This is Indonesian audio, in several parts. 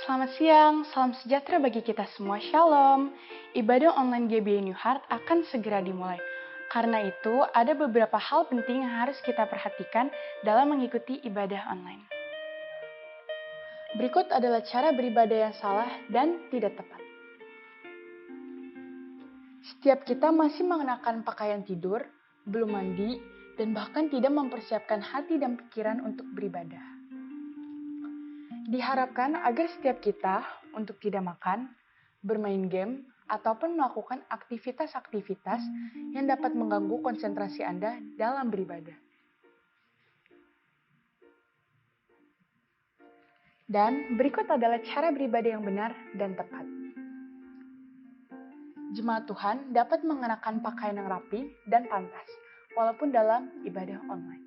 Selamat siang, salam sejahtera bagi kita semua, Shalom. Ibadah online GBI New Heart akan segera dimulai. Karena itu, ada beberapa hal penting yang harus kita perhatikan dalam mengikuti ibadah online. Berikut adalah cara beribadah yang salah dan tidak tepat. Setiap kita masih mengenakan pakaian tidur, belum mandi, dan bahkan tidak mempersiapkan hati dan pikiran untuk beribadah. Diharapkan agar setiap kita untuk tidak makan, bermain game, ataupun melakukan aktivitas-aktivitas yang dapat mengganggu konsentrasi Anda dalam beribadah. Dan berikut adalah cara beribadah yang benar dan tepat. Jemaat Tuhan dapat mengenakan pakaian yang rapi dan pantas, walaupun dalam ibadah online.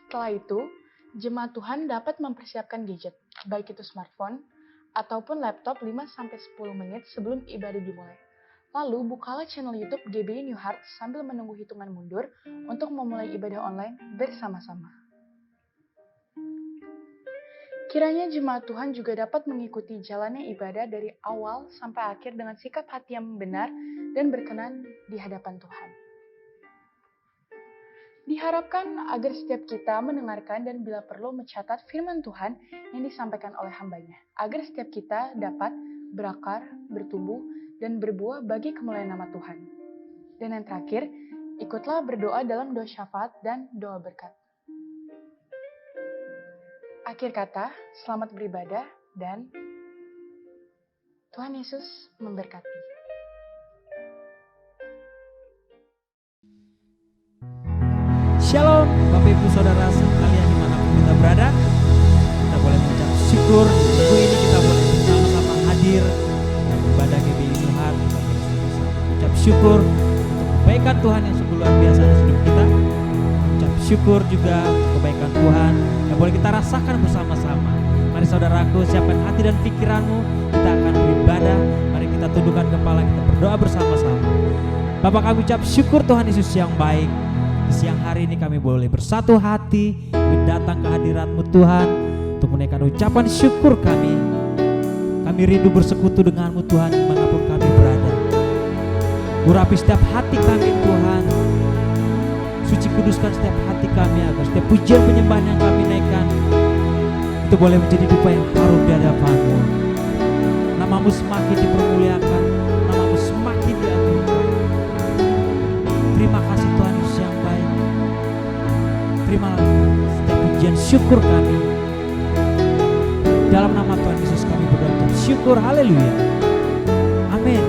Setelah itu, jemaat Tuhan dapat mempersiapkan gadget, baik itu smartphone ataupun laptop 5-10 menit sebelum ibadah dimulai. Lalu bukalah channel YouTube GBI New Heart sambil menunggu hitungan mundur untuk memulai ibadah online bersama-sama. Kiranya jemaat Tuhan juga dapat mengikuti jalannya ibadah dari awal sampai akhir dengan sikap hati yang benar dan berkenan di hadapan Tuhan. Diharapkan agar setiap kita mendengarkan dan bila perlu mencatat firman Tuhan yang disampaikan oleh hambanya, agar setiap kita dapat berakar, bertumbuh, dan berbuah bagi kemuliaan nama Tuhan. Dan yang terakhir, ikutlah berdoa dalam doa syafaat dan doa berkat. Akhir kata, selamat beribadah dan Tuhan Yesus memberkati. Shalom Bapak Ibu Saudara sekalian dimanapun kita berada. Kita boleh mengucap syukur minggu ini kita boleh bersama-sama hadir dalam ibadah GBI New Heart. Kita boleh bisa mengucap syukur untuk kebaikan Tuhan yang sungguh luar biasa dalam hidup kita. Mengucap syukur juga untuk kebaikan Tuhan yang boleh kita rasakan bersama-sama. Mari saudaraku, siapkan hati dan pikiranmu. Kita akan beribadah. Mari kita tundukkan kepala, kita berdoa bersama-sama. Bapak, kami ucap syukur Tuhan Yesus yang baik. Di siang hari ini kami boleh bersatu hati, kami datang ke hadirat-Mu Tuhan untuk menaikkan ucapan syukur kami. Kami rindu bersekutu dengan-Mu Tuhan dimanapun kami berada. Urapi setiap hati kami Tuhan. Suci kuduskan setiap hati kami agar setiap pujian penyembahan yang kami naikkan itu boleh menjadi dupa yang harum di hadapan-Mu. Nama-Mu semakin dipermuliakan, nama-Mu semakin diagungkan. Terima kasih Tuhan Yesus yang baik. Terima setiap pujian syukur kami. Dalam nama Tuhan Yesus kami berdoa dan syukur. Haleluya. Amin.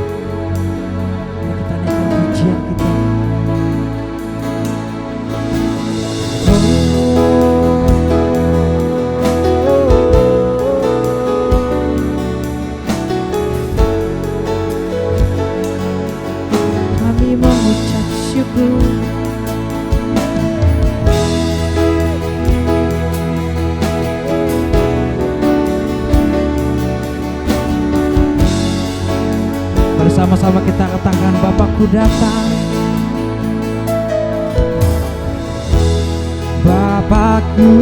Mari kita naikkan pujian kita. Kami mengucap syukur. Bersama-sama kita katakan, Bapakku datang, Bapakku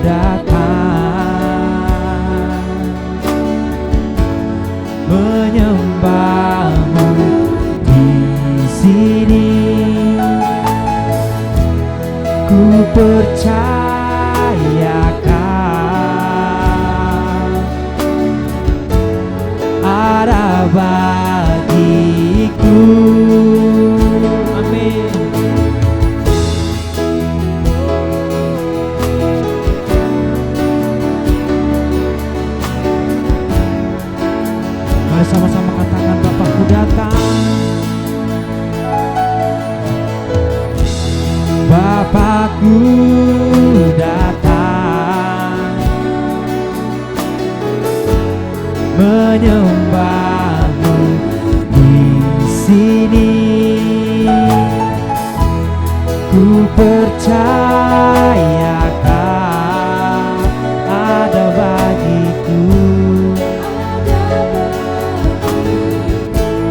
datang, menyembah-Mu di sini. Ku percayakan ada bagiku. Amin. Mari sama-sama katakan, Bapakku datang, Bapakku datang, menyembah-Mu di sini. Ku percayakan ada bagiku.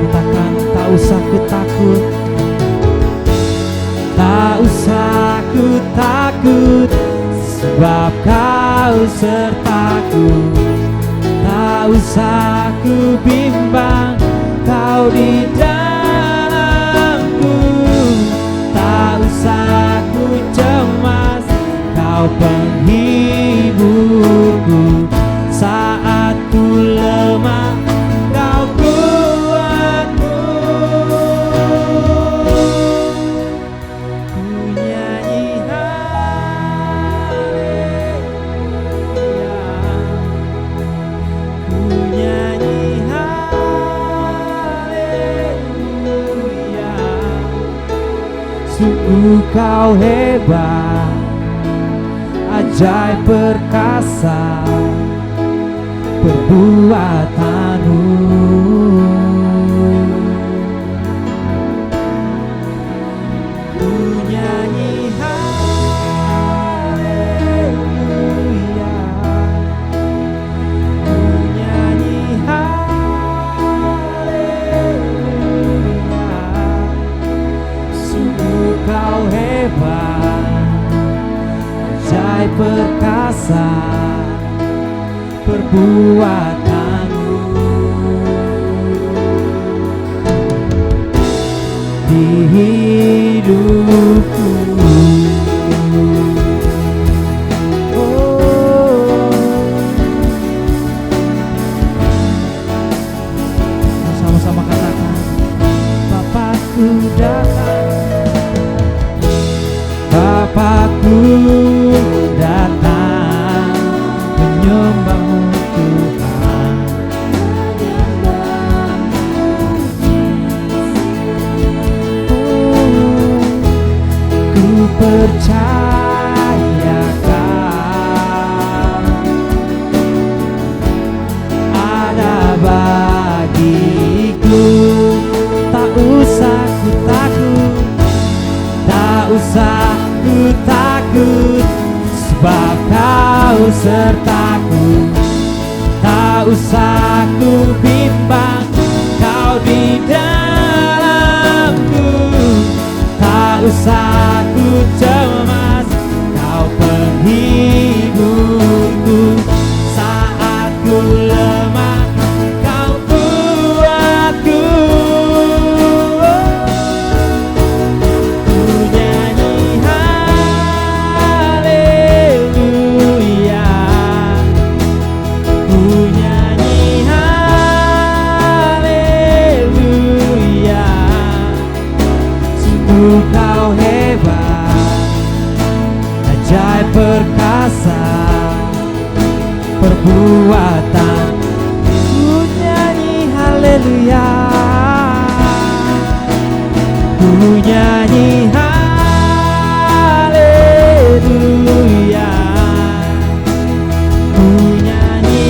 Katakan, tak usah ku takut, tak usah ku takut, sebab Kau kau sertaku, tak usah ku bimbang, kau di dalamku, tak usah ku cemas, kau penghiburku saat ku lemah, kau kuatku. Ku nyanyi haleluya, ku nyanyi haleluya. Sungguh kau hebat, ajaib perkasa perbuatanmu. Ku nyanyi haleluya, ku nyanyi haleluya. Sungguh kau hebat, ajaib perkasa perbuatanmu. Di hidupku, oh, sama-sama katakan, Bapakku datang, Bapakku datang, menyembahmu Tuhan. Ku percayakan ada bagiku, tak usah ku takut, tak usah ku takut, sebab kau sertaku, tak usah ku bimbang, kau di dalamku, tak usah ku cemas, kau penghiburku saat ku lemah, kau kuatku. Ku nyanyi haleluya, ku nyanyi haleluya. Sungguh kau hebat, ajaib perkasa perbuatan. Ku nyanyi haleluya, ku nyanyi haleluya, ku nyanyi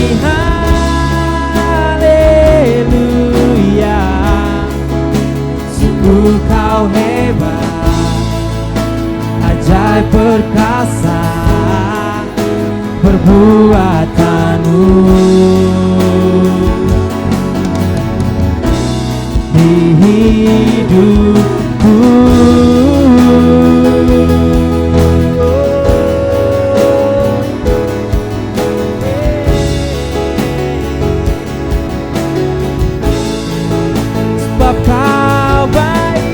haleluya. Sungguh kau hebat, ajaib perkasa perbuatanmu. Di hidupku, sebab kau baik.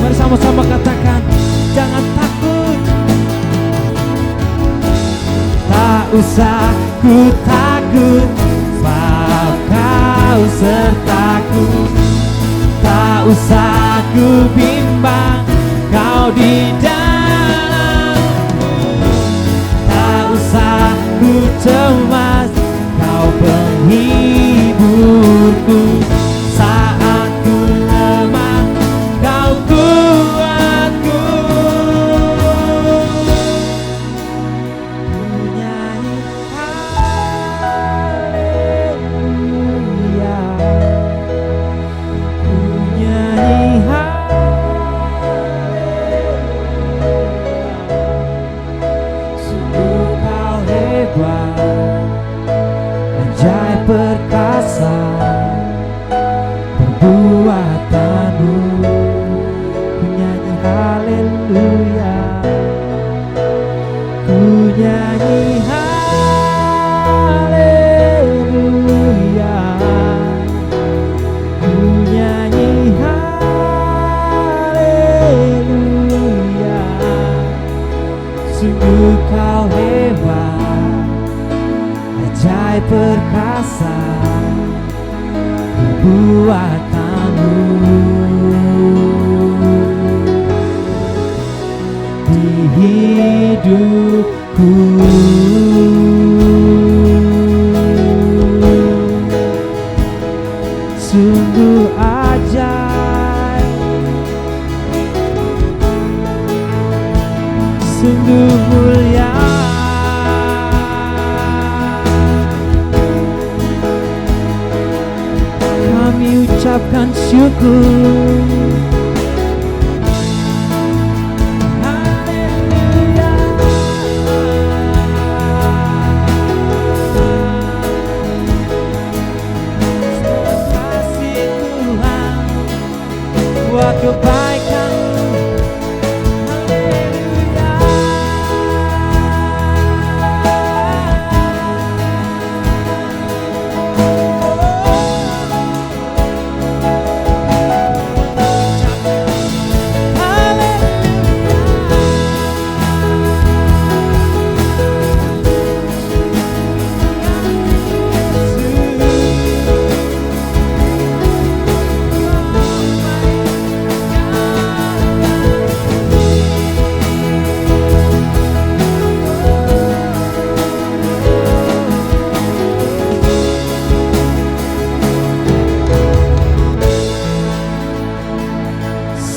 Mari sama-sama katakan, jangan takut, tak usah ku takut, sebab kau sertaku, tak usah ku bimbang, kau di dalamku, tak usah ku cemas, kau penghiburku saat ku lemah, kau kuatku. Ku nyanyi haleluya, Sungguh kau hebat, ajaib perkasa perbuatanmu di hidupku. Sungguh ajaib, sungguh mulia. Kami ucapkan syukur. Haleluya. Kasih Tuhan buat kebaikan-Mu.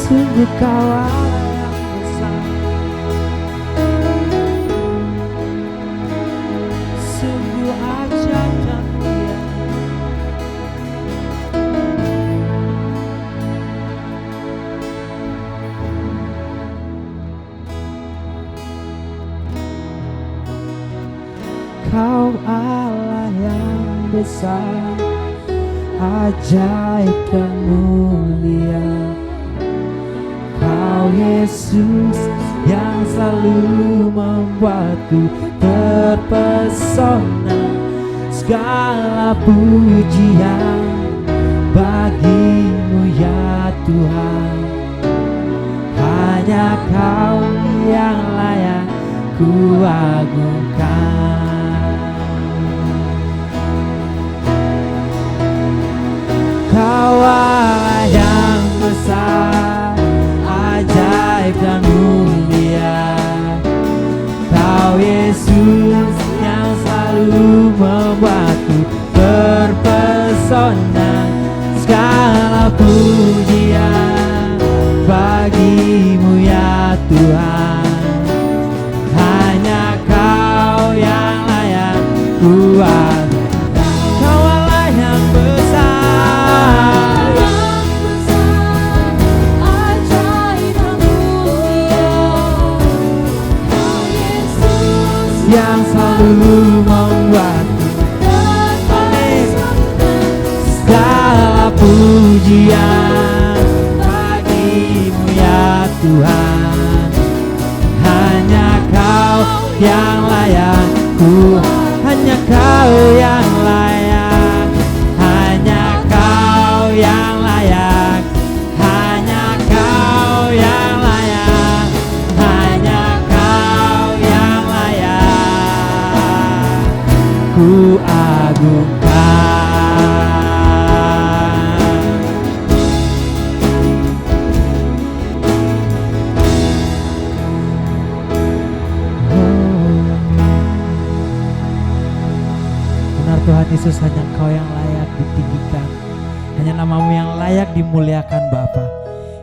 Sungguh Kau Allah yang besar, sungguh ajaib dan mulia. Kau Allah yang besar, ajaib dan mulia. Kau Yesus yang selalu membuatku terpesona. Segala pujian bagi-Mu ya Tuhan. Hanya Kau yang layak ku agungkan. Kau Allah yang besar, ajaib dan mulia. Kau Yesus yang selalu membuatku terpesona. Segala pujian bagi-Mu ya Tuhan. Hanya Kau yang layak ku agungkan. Kau Allah yang besar, yang selalu membuatku segala pujian bagi-Mu ya Tuhan. Hanya Kau yang layak ku, hanya Kau yang layak, hanya Kau yang layak, hanya Kau yang layak, hanya Kau yang layak ku agungkan. Benar Tuhan Yesus, hanya Engkau yang layak ditinggikan, hanya nama-Mu yang layak dimuliakan Bapa.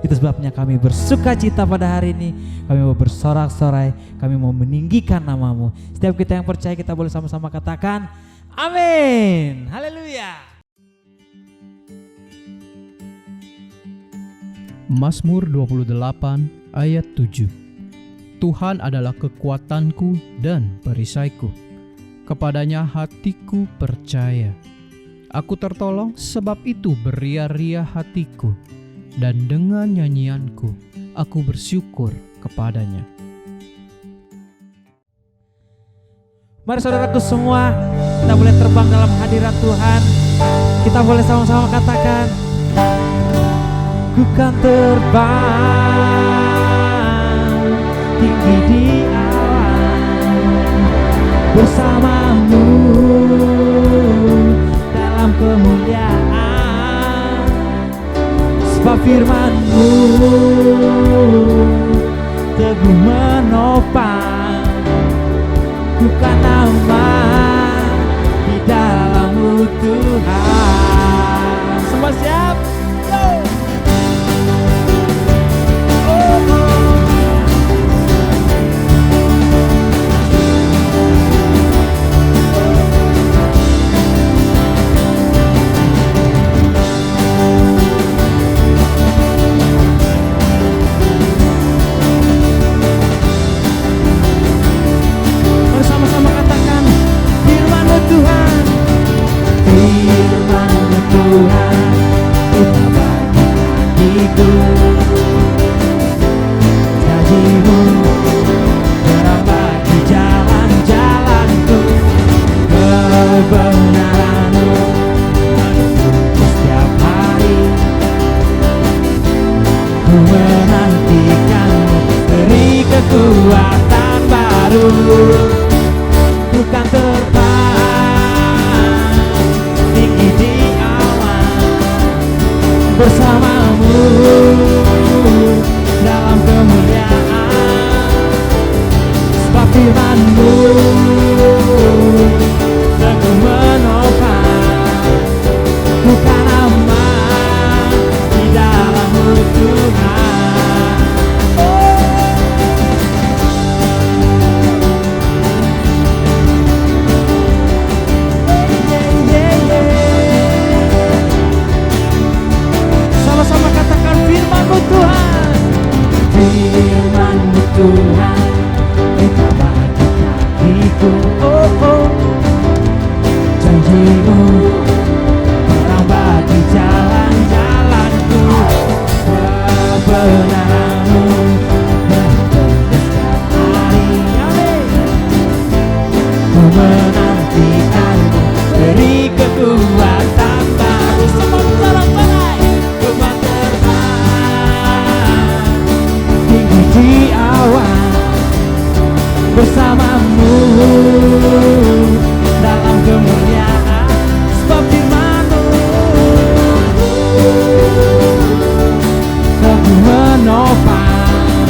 Itu sebabnya kami bersuka cita pada hari ini. Kami mau bersorak-sorai, kami mau meninggikan nama-Mu. Setiap kita yang percaya, kita boleh sama-sama katakan amin. Haleluya. Mazmur 28 ayat 7. Tuhan adalah kekuatanku dan perisaiku. Kepadanya hatiku percaya. Aku tertolong, sebab itu beria-ria hatiku. Dan dengan nyanyianku, aku bersyukur kepadanya. Mari saudaraku semua, kita boleh terbang dalam hadirat Tuhan. Kita boleh sama-sama katakan, ku kan terbang tinggi di awan, bukan aman di dalam-Mu Tuhan. Semua siap? Yo! Bersama-sama katakan firman-Mu Tuhan, firman-Mu Tuhan, kita bagi kakiku, janji-Mu terang bagi jalan-jalanku, kebenaran-Mu menuntunku setiap hari. Ku menantikan-Mu, beri kekuatan baru. Bukan terbang tinggi di awan, bersama-Mu dalam kemuliaan. Sebab firman-Mu teguh menopang, bukan aman di dalam-Mu Tuhan. Sama-sama katakan firman-Mu Tuhan, firman-Mu Tuhan, kita bagi kakiku, janji-Mu terang bagi jalan-jalanku, kebenaran-Mu menuntunku setiap hari. Ku menantikan-Mu, beri kekuatan baru. Semua terbang, terbang tinggi di awan, bersama-Mu dalam kemuliaan. Sebab firman-Mu teguh menopang,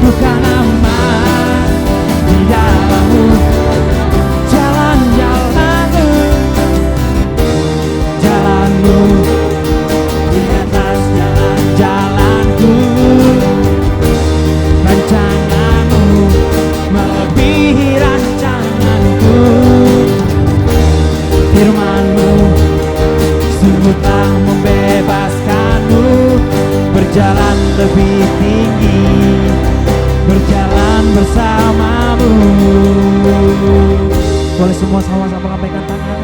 bukan aman di dalam-Mu. Jalan-jalan-Mu, jalan-Mu di atas jalan-jalanku, rancangan-Mu melebihi rancanganku. Firman-Mu sungguh telah membebaskan-Mu, berjalan lebih tinggi, berjalan bersama-Mu. Boleh semua sama-sama lambaikan tangan.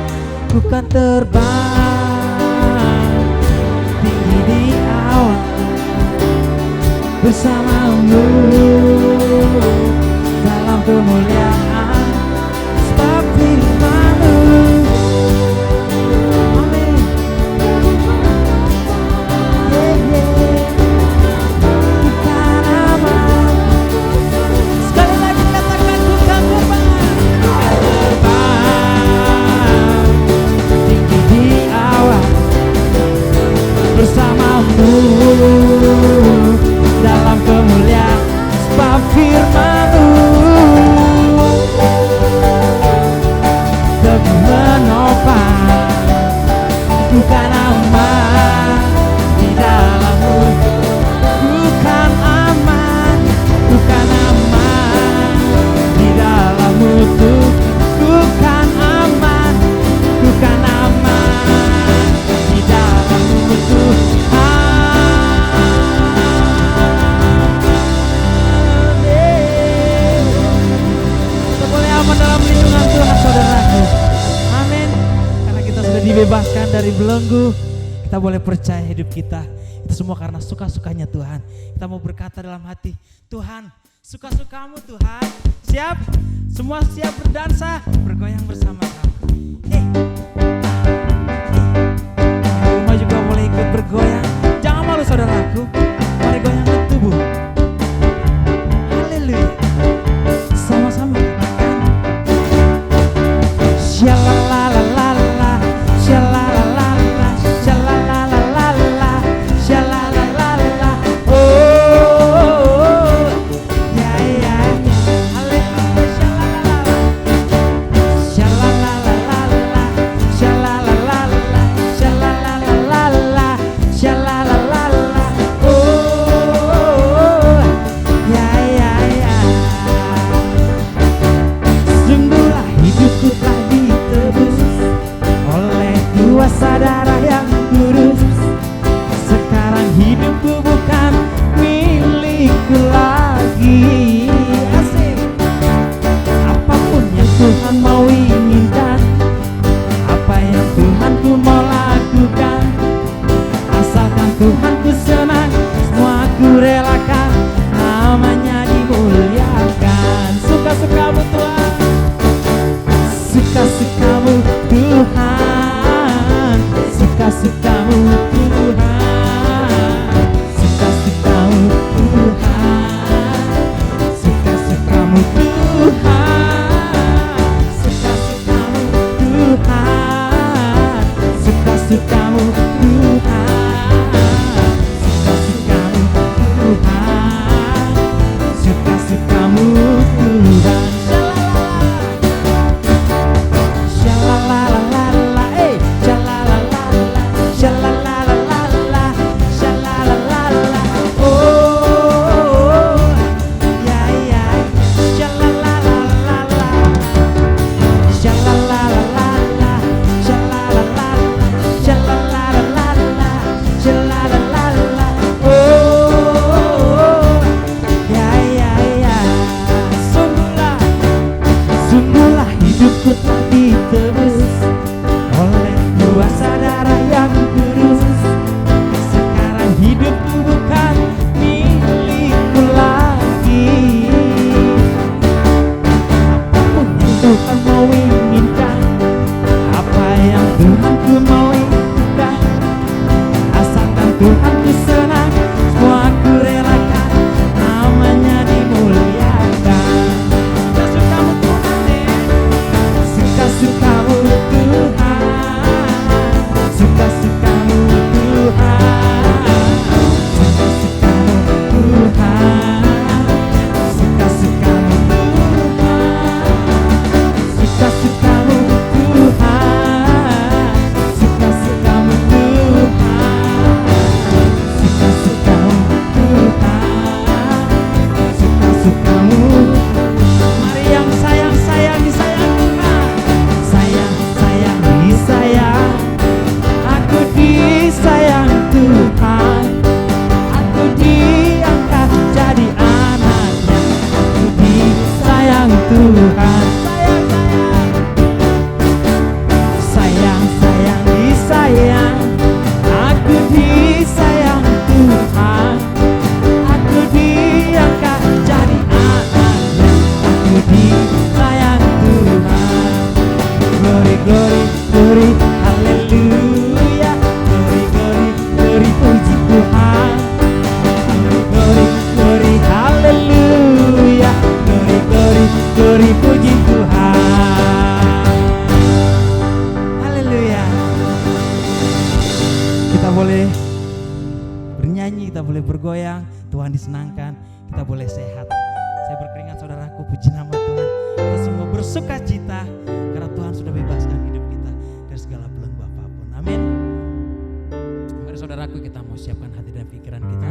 Bukan terbang tinggi di awan, bersama-Mu dalam kemuliaan. Sebab firman-Mu, amin. Bukan aman. Sekali lagi katakan, bukan terbang, tinggi di awan, bersama-Mu dalam kemuliaan. Sebab firman-Mu teguh menopang, bukan aman di dalam-Mu. Bukan aman, bukan aman di dalam-Mu tuh. Bukan aman, bukan aman di dalam-Mu Tuhan. Kita boleh aman dalam lindungan Tuhan, saudaraku. Amin. Karena kita sudah dibebaskan dari belenggu, kita boleh percaya hidup kita itu semua karena suka-sukanya Tuhan. Kita mau berkata dalam hati, Tuhan, suka-suka-Mu Tuhan. Siap? Semua siap berdansa, bergoyang bersama-sama. Di rumah juga boleh ikut bergoyang. Jangan malu saudaraku. Mari goyangkan tubuh. Haleluya. Sama-sama katakan. Shalalalalala, shalalalalala, shalalalalala, shalalalalala. Oh, ya ya ya. Haleluya, shalalalalala. Tuhan. Sayang, sayang, disayang. Aku disayang Tuhan. Aku diangkat jadi anaknya. Aku disayang Tuhan. Glory, glory, glory, haleluya. Glory, glory, glory, puji Tuhan. Glory, glory, haleluya. Glory, glory, glory, puji Tuhan. Haleluya. Kita boleh bernyanyi, kita boleh bergoyang, Tuhan disenangkan, kita boleh sehat. Saya berkeringat saudaraku, puji nama Tuhan. Kita semua bersuka cita karena Tuhan sudah bebaskan hidup kita dari segala belenggu apapun. Amin. Mari saudaraku, kita mau siapkan hati dan pikiran kita.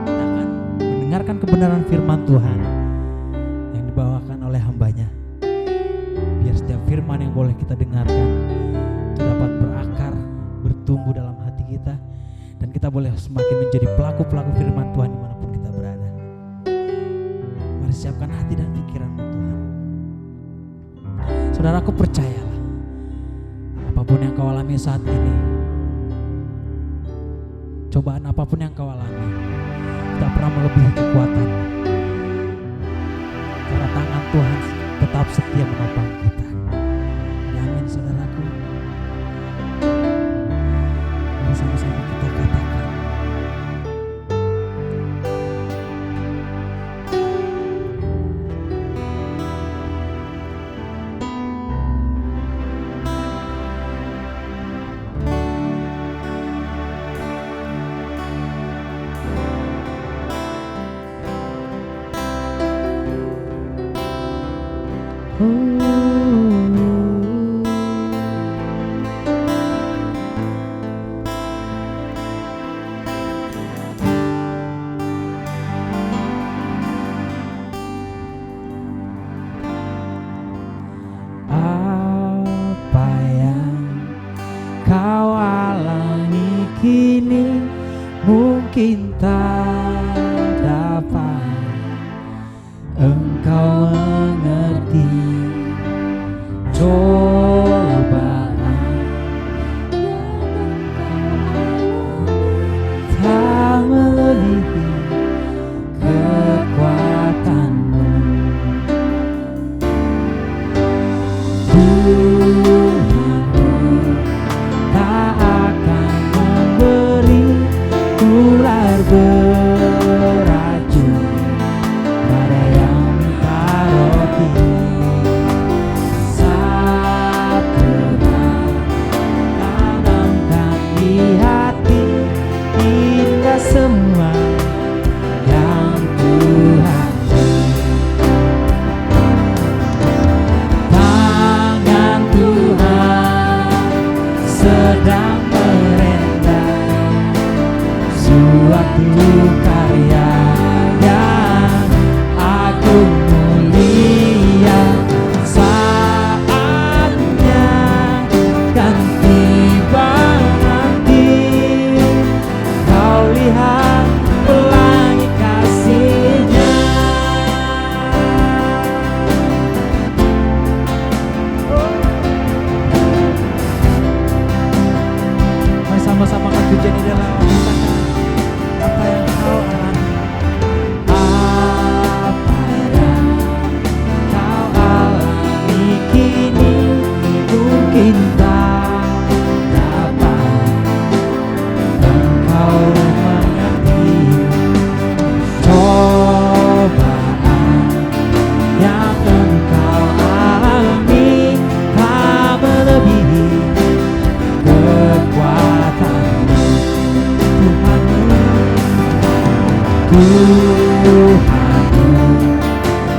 Kita akan mendengarkan kebenaran firman Tuhan yang dibawakan oleh hambanya. Biar setiap firman yang boleh kita dengarkan itu dapat berakar, bertumbuh dalam hati kita, dan kita boleh semakin menjadi pelaku-pelaku firman Tuhan dimanapun kita berada. Mari siapkan hati dan pikiranmu Tuhan. Saudaraku, percayalah, apapun yang kau alami saat ini, cobaan apapun yang kau alami, tak pernah melebihi kekuatan. Karena tangan Tuhan tetap setia menopang kita. Amin saudaraku. Mari sama-sama kita katakan. Apa yang kau alami kini mungkin tak dapat engkau mengerti. Cobaan tak melebihi kekuatanmu. Tuhanmu tak akan memberi ular beracun pada yang minta roti. Satu hal tanamkan di hati kita semua yang Tuhan beri. Tangan Tuhan sedang merentah suatu karya yang agung mulia. Saatnya kan tiba nanti, kau lihat pelangi kasih-Nya. Mari sama-sama kan pujian di dalam katakan apa yang kau alami. Apa yang kau alami kini mungkin tak dapat engkau mengerti. Cobaan yang engkau alami tak melebihi kekuatanmu. Tuhanmu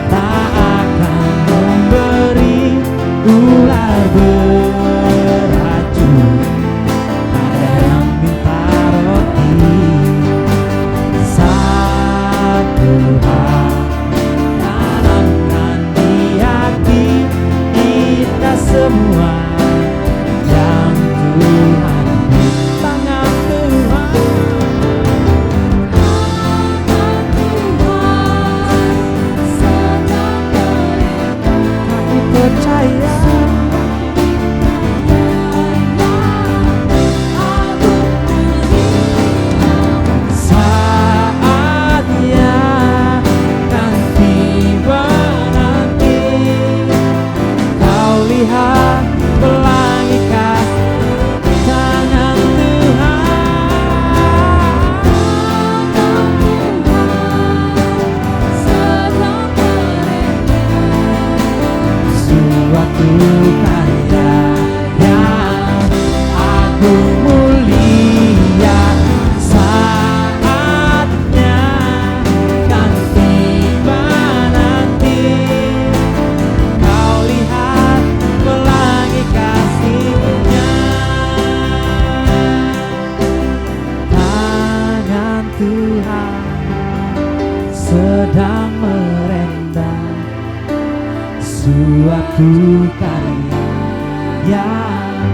tak akan memberi ular beracun pada yang minta roti. Satu hal tanamkan di hati kita semua yang Tuhan beri. Tangan Tuhan sedang Saatnya kan tiba nanti, kau lihat pelangi kasih tangan suatu karya yang agung mulia. Saatnya kan tiba nanti, kau lihat pelangi kasih-Nya. Tangan Tuhan sedang merendam suatu karya yang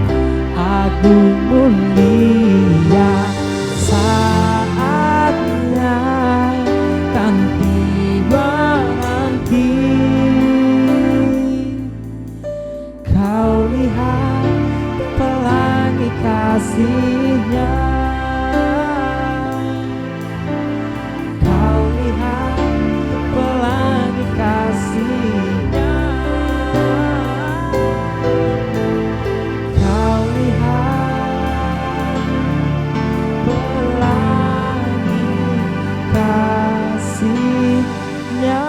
agung mulia. Saatnya kan tiba nanti, kau lihat pelangi kasih-Nya. Kau lihat pelangi kasih-Nya. Kau lihat pelangi kasih-Nya.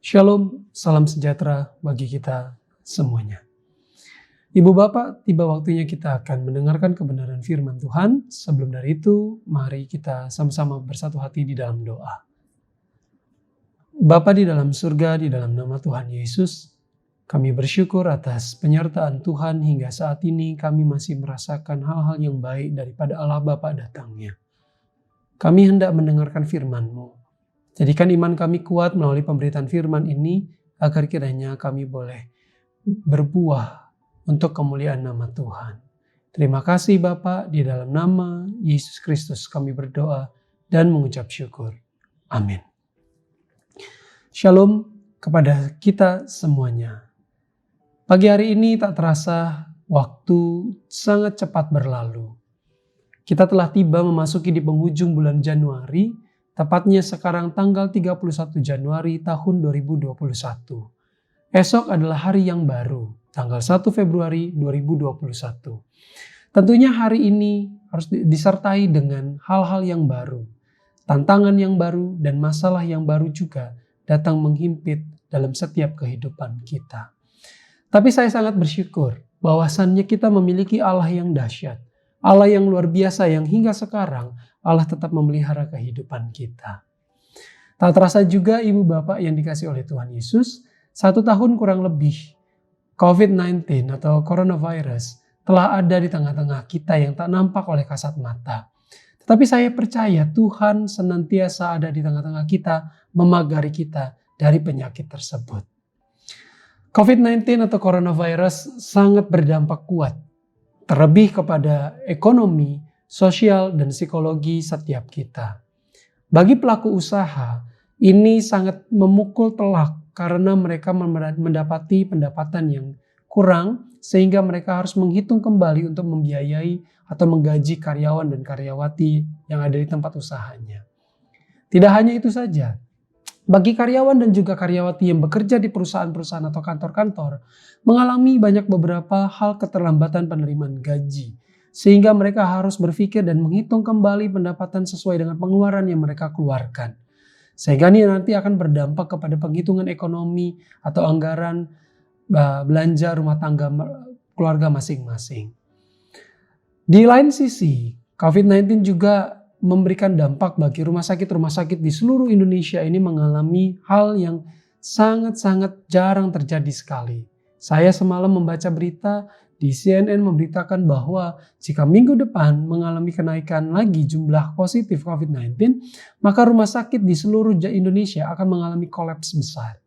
Shalom, salam sejahtera bagi kita semuanya. Ibu Bapak, tiba waktunya kita akan mendengarkan kebenaran firman Tuhan. Sebelum dari itu, mari kita sama-sama bersatu hati di dalam doa. Bapa di dalam surga, di dalam nama Tuhan Yesus, kami bersyukur atas penyertaan Tuhan hingga saat ini kami masih merasakan hal-hal yang baik daripada Allah Bapa datangnya. Kami hendak mendengarkan firman-Mu. Jadikan iman kami kuat melalui pemberitaan firman ini, agar kiranya kami boleh berbuah untuk kemuliaan nama Tuhan. Terima kasih Bapa, di dalam nama Yesus Kristus kami berdoa dan mengucap syukur. Amin. Shalom kepada kita semuanya. Pagi hari ini tak terasa waktu sangat cepat berlalu. Kita telah tiba memasuki di penghujung bulan Januari, tepatnya sekarang tanggal 31 Januari tahun 2021. Esok adalah hari yang baru, tanggal 1 Februari 2021. Tentunya hari ini harus disertai dengan hal-hal yang baru. Tantangan yang baru dan masalah yang baru juga datang menghimpit dalam setiap kehidupan kita. Tapi saya sangat bersyukur bahwasannya kita memiliki Allah yang dahsyat. Allah yang luar biasa yang hingga sekarang Allah tetap memelihara kehidupan kita. Tak terasa juga Ibu Bapak yang dikasih oleh Tuhan Yesus, 1 tahun kurang lebih COVID-19 atau coronavirus telah ada di tengah-tengah kita yang tak nampak oleh kasat mata. Tetapi saya percaya Tuhan senantiasa ada di tengah-tengah kita, memagari kita dari penyakit tersebut. COVID-19 atau coronavirus sangat berdampak kuat, terlebih kepada ekonomi, sosial, dan psikologi setiap kita. Bagi pelaku usaha, ini sangat memukul telak karena mereka mendapati pendapatan yang kurang sehingga mereka harus menghitung kembali untuk membiayai atau menggaji karyawan dan karyawati yang ada di tempat usahanya. Tidak hanya itu saja, bagi karyawan dan juga karyawati yang bekerja di perusahaan-perusahaan atau kantor-kantor mengalami banyak beberapa hal keterlambatan penerimaan gaji. Sehingga mereka harus berpikir dan menghitung kembali pendapatan sesuai dengan pengeluaran yang mereka keluarkan. Sehingga ini nanti akan berdampak kepada penghitungan ekonomi atau anggaran belanja rumah tangga keluarga masing-masing. Di lain sisi, COVID-19 juga memberikan dampak bagi rumah sakit di seluruh Indonesia ini mengalami hal yang sangat-sangat jarang terjadi sekali. Saya semalam membaca berita di CNN memberitakan bahwa jika minggu depan mengalami kenaikan lagi jumlah positif COVID-19, maka rumah sakit di seluruh Indonesia akan mengalami kolaps besar.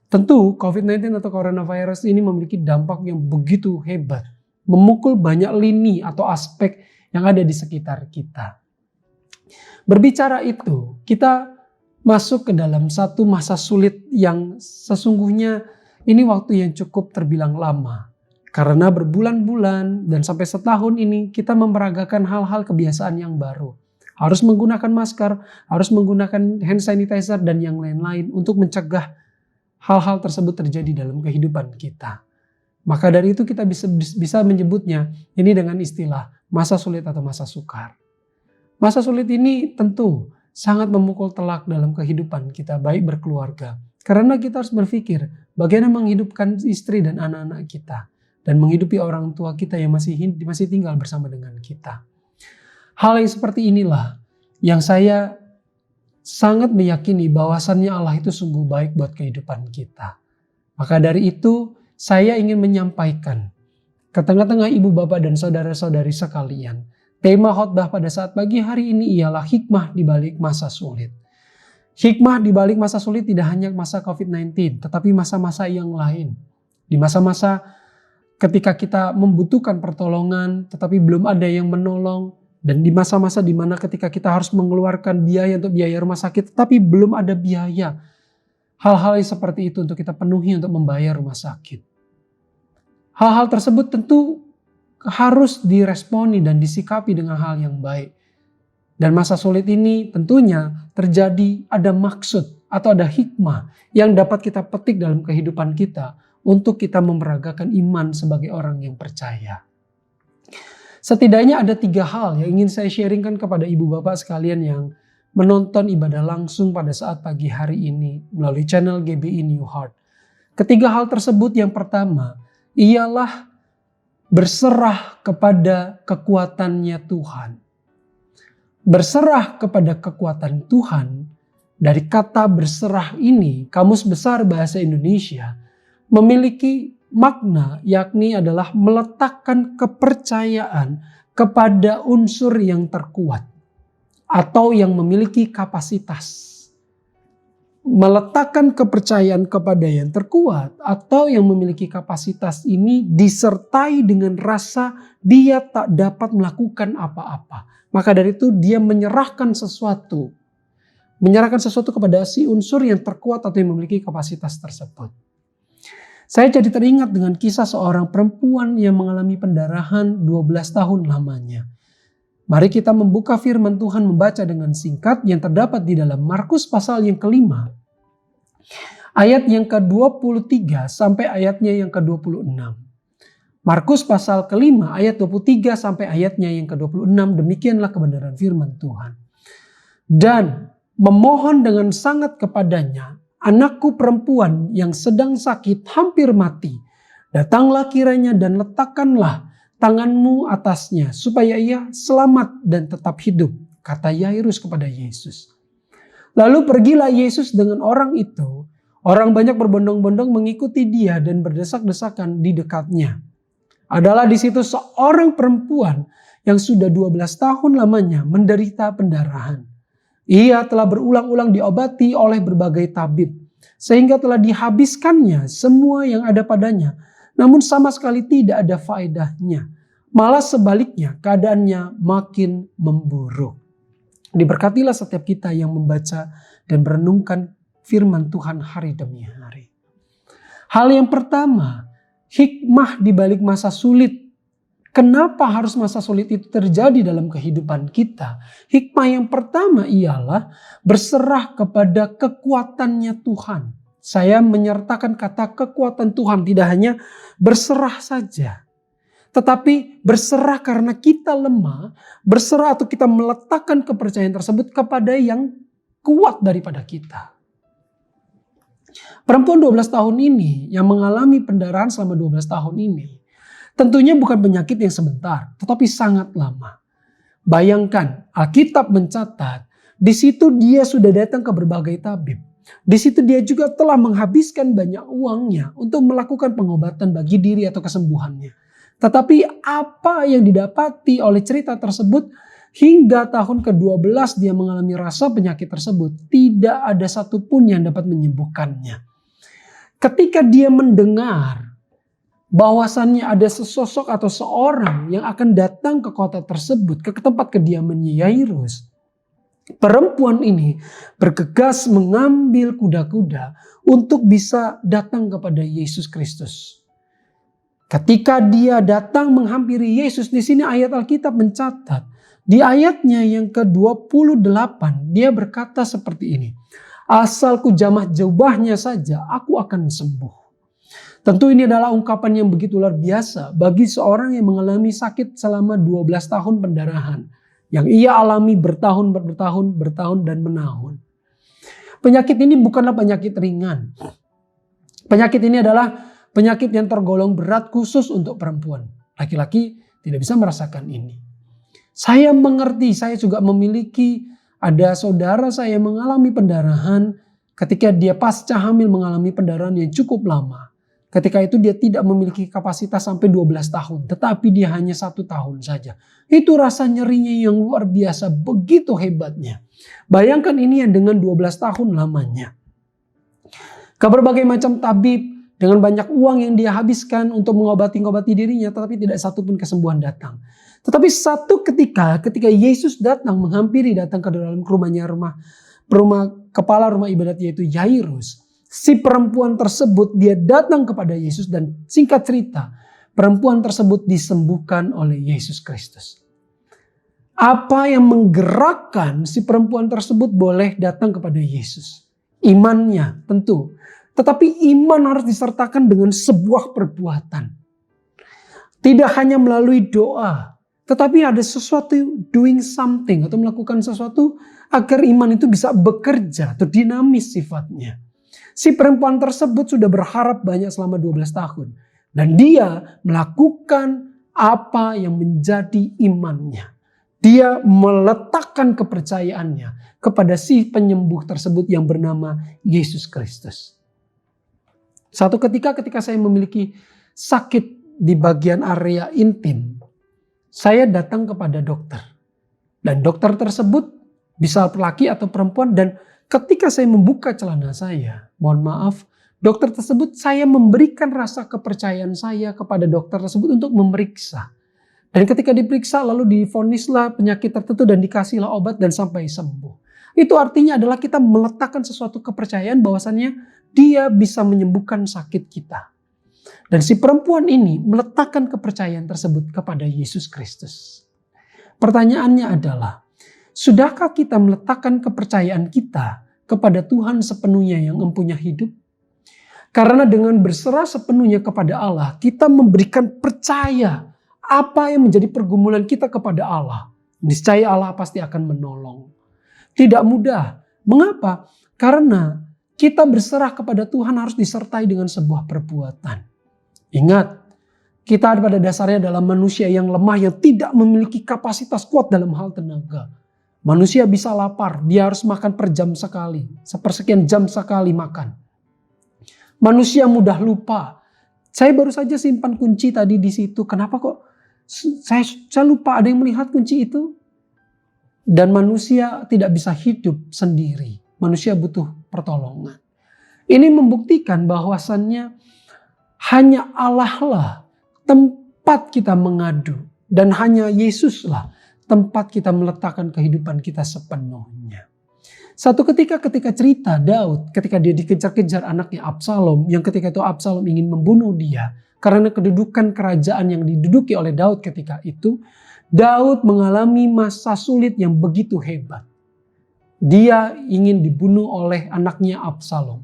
Tentu COVID-19 atau coronavirus ini memiliki dampak yang begitu hebat memukul banyak lini atau aspek yang ada di sekitar kita. Berbicara itu, kita masuk ke dalam satu masa sulit yang sesungguhnya ini waktu yang cukup terbilang lama. Karena berbulan-bulan dan sampai setahun ini kita memeragakan hal-hal kebiasaan yang baru. Harus menggunakan masker, harus menggunakan hand sanitizer dan yang lain-lain untuk mencegah hal-hal tersebut terjadi dalam kehidupan kita. Maka dari itu kita bisa menyebutnya ini dengan istilah masa sulit atau masa sukar. Masa sulit ini tentu sangat memukul telak dalam kehidupan kita baik berkeluarga. Karena kita harus berpikir bagaimana menghidupkan istri dan anak-anak kita. Dan menghidupi orang tua kita yang masih tinggal bersama dengan kita. Hal yang seperti inilah yang saya sangat meyakini bahwasannya Allah itu sungguh baik buat kehidupan kita. Maka dari itu saya ingin menyampaikan ke tengah-tengah ibu bapak dan saudara-saudari sekalian. Tema khotbah pada saat pagi hari ini ialah hikmah di balik masa sulit. Hikmah di balik masa sulit tidak hanya masa COVID-19, tetapi masa-masa yang lain. Di masa-masa ketika kita membutuhkan pertolongan, tetapi belum ada yang menolong. Dan di masa-masa di mana ketika kita harus mengeluarkan biaya untuk biaya rumah sakit, tetapi belum ada biaya. Hal-hal yang seperti itu untuk kita penuhi untuk membayar rumah sakit. Hal-hal tersebut tentu harus diresponi dan disikapi dengan hal yang baik. Dan masa sulit ini tentunya terjadi ada maksud atau ada hikmah yang dapat kita petik dalam kehidupan kita. Untuk kita memeragakan iman sebagai orang yang percaya. Setidaknya ada 3 hal yang ingin saya sharingkan kepada ibu bapak sekalian yang menonton ibadah langsung pada saat pagi hari ini melalui channel GBI New Heart. Ketiga hal tersebut yang pertama ialah berserah kepada kekuatannya Tuhan. Berserah kepada kekuatan Tuhan, dari kata berserah ini, Kamus Besar Bahasa Indonesia memiliki makna yakni adalah meletakkan kepercayaan kepada unsur yang terkuat atau yang memiliki kapasitas. Meletakkan kepercayaan kepada yang terkuat atau yang memiliki kapasitas ini disertai dengan rasa dia tak dapat melakukan apa-apa. Maka dari itu dia menyerahkan sesuatu kepada si unsur yang terkuat atau yang memiliki kapasitas tersebut. Saya jadi teringat dengan kisah seorang perempuan yang mengalami pendarahan 12 tahun lamanya. Mari kita membuka firman Tuhan, membaca dengan singkat yang terdapat di dalam Markus pasal yang ke-5. Ayat yang ke-23 sampai ayatnya yang ke-26. Markus pasal ke-5 ayat 23 sampai ayatnya yang ke-26, demikianlah kebenaran firman Tuhan. Dan memohon dengan sangat kepadanya, anakku perempuan yang sedang sakit hampir mati. Datanglah kiranya dan letakkanlah tanganmu atasnya supaya ia selamat dan tetap hidup, kata Yairus kepada Yesus. Lalu pergilah Yesus dengan orang itu. Orang banyak berbondong-bondong mengikuti dia dan berdesak-desakan di dekatnya. Adalah di situ seorang perempuan yang sudah 12 tahun lamanya menderita pendarahan. Ia telah berulang-ulang diobati oleh berbagai tabib, sehingga telah dihabiskannya semua yang ada padanya, namun sama sekali tidak ada faedahnya. Malah sebaliknya keadaannya makin memburuk. Diberkatilah setiap kita yang membaca dan merenungkan firman Tuhan hari demi hari. Hal yang pertama, hikmah di balik masa sulit. Kenapa harus masa sulit itu terjadi dalam kehidupan kita? Hikmah yang pertama ialah berserah kepada kekuatannya Tuhan. Saya menyertakan kata kekuatan Tuhan, tidak hanya berserah saja. Tetapi berserah karena kita lemah, berserah atau kita meletakkan kepercayaan tersebut kepada yang kuat daripada kita. Perempuan 12 tahun ini yang mengalami pendarahan selama 12 tahun ini, tentunya bukan penyakit yang sebentar, tetapi sangat lama. Bayangkan, Alkitab mencatat, di situ dia sudah datang ke berbagai tabib. Di situ dia juga telah menghabiskan banyak uangnya untuk melakukan pengobatan bagi diri atau kesembuhannya. Tetapi apa yang didapati oleh cerita tersebut, hingga tahun ke-12 dia mengalami rasa penyakit tersebut, tidak ada satupun yang dapat menyembuhkannya. Ketika dia mendengar bahwasannya ada sesosok atau seorang yang akan datang ke kota tersebut, ke tempat kediamannya Yairus. Perempuan ini bergegas mengambil kuda-kuda untuk bisa datang kepada Yesus Kristus. Ketika dia datang menghampiri Yesus, di sini ayat Alkitab mencatat, di ayatnya yang ke-28 dia berkata seperti ini, asal ku jamah jubahnya saja, aku akan sembuh. Tentu ini adalah ungkapan yang begitu luar biasa bagi seorang yang mengalami sakit selama 12 tahun pendarahan. Yang ia alami bertahun dan menahun. Penyakit ini bukanlah penyakit ringan. Penyakit ini adalah penyakit yang tergolong berat khusus untuk perempuan. Laki-laki tidak bisa merasakan ini. Saya mengerti, saya juga memiliki, ada saudara saya mengalami pendarahan ketika dia pasca hamil mengalami pendarahan yang cukup lama. Ketika itu dia tidak memiliki kapasitas sampai 12 tahun. Tetapi dia hanya 1 tahun saja. Itu rasa nyerinya yang luar biasa. Begitu hebatnya. Bayangkan ini yang dengan 12 tahun lamanya. Ke berbagai macam tabib. Dengan banyak uang yang dia habiskan untuk mengobati dirinya. Tetapi tidak satu pun kesembuhan datang. Tetapi satu ketika Yesus datang datang ke dalam kepala rumah ibadat yaitu Yairus. Si perempuan tersebut dia datang kepada Yesus dan singkat cerita perempuan tersebut disembuhkan oleh Yesus Kristus. Apa yang menggerakkan si perempuan tersebut boleh datang kepada Yesus? Imannya tentu. Tetapi iman harus disertakan dengan sebuah perbuatan. Tidak hanya melalui doa. Tetapi ada sesuatu doing something atau melakukan sesuatu agar iman itu bisa bekerja atau dinamis sifatnya. Si perempuan tersebut sudah berharap banyak selama 12 tahun. Dan dia melakukan apa yang menjadi imannya. Dia meletakkan kepercayaannya kepada si penyembuh tersebut yang bernama Yesus Kristus. Satu ketika saya memiliki sakit di bagian area intim, saya datang kepada dokter. Dan dokter tersebut bisa laki atau perempuan dan ketika saya membuka celana saya, mohon maaf, dokter tersebut saya memberikan rasa kepercayaan saya kepada dokter tersebut untuk memeriksa. Dan ketika diperiksa lalu divonislah penyakit tertentu dan dikasihlah obat dan sampai sembuh. Itu artinya adalah kita meletakkan sesuatu kepercayaan bahwasannya dia bisa menyembuhkan sakit kita. Dan si perempuan ini meletakkan kepercayaan tersebut kepada Yesus Kristus. Pertanyaannya adalah, sudahkah kita meletakkan kepercayaan kita kepada Tuhan sepenuhnya yang empunya hidup? Karena dengan berserah sepenuhnya kepada Allah, kita memberikan percaya apa yang menjadi pergumulan kita kepada Allah. Niscaya Allah pasti akan menolong. Tidak mudah. Mengapa? Karena kita berserah kepada Tuhan harus disertai dengan sebuah perbuatan. Ingat, kita pada dasarnya adalah manusia yang lemah yang tidak memiliki kapasitas kuat dalam hal tenaga. Manusia bisa lapar, dia harus makan per jam sekali, sepersekian jam sekali makan. Manusia mudah lupa. Saya baru saja simpan kunci tadi di situ. Kenapa kok saya lupa ada yang melihat kunci itu? Dan manusia tidak bisa hidup sendiri. Manusia butuh pertolongan. Ini membuktikan bahwasannya hanya Allah lah tempat kita mengadu. Dan hanya Yesus lah tempat kita meletakkan kehidupan kita sepenuhnya. Satu ketika cerita Daud, ketika dia dikejar-kejar anaknya Absalom, yang ketika itu Absalom ingin membunuh dia, karena kedudukan kerajaan yang diduduki oleh Daud ketika itu, Daud mengalami masa sulit yang begitu hebat. Dia ingin dibunuh oleh anaknya Absalom.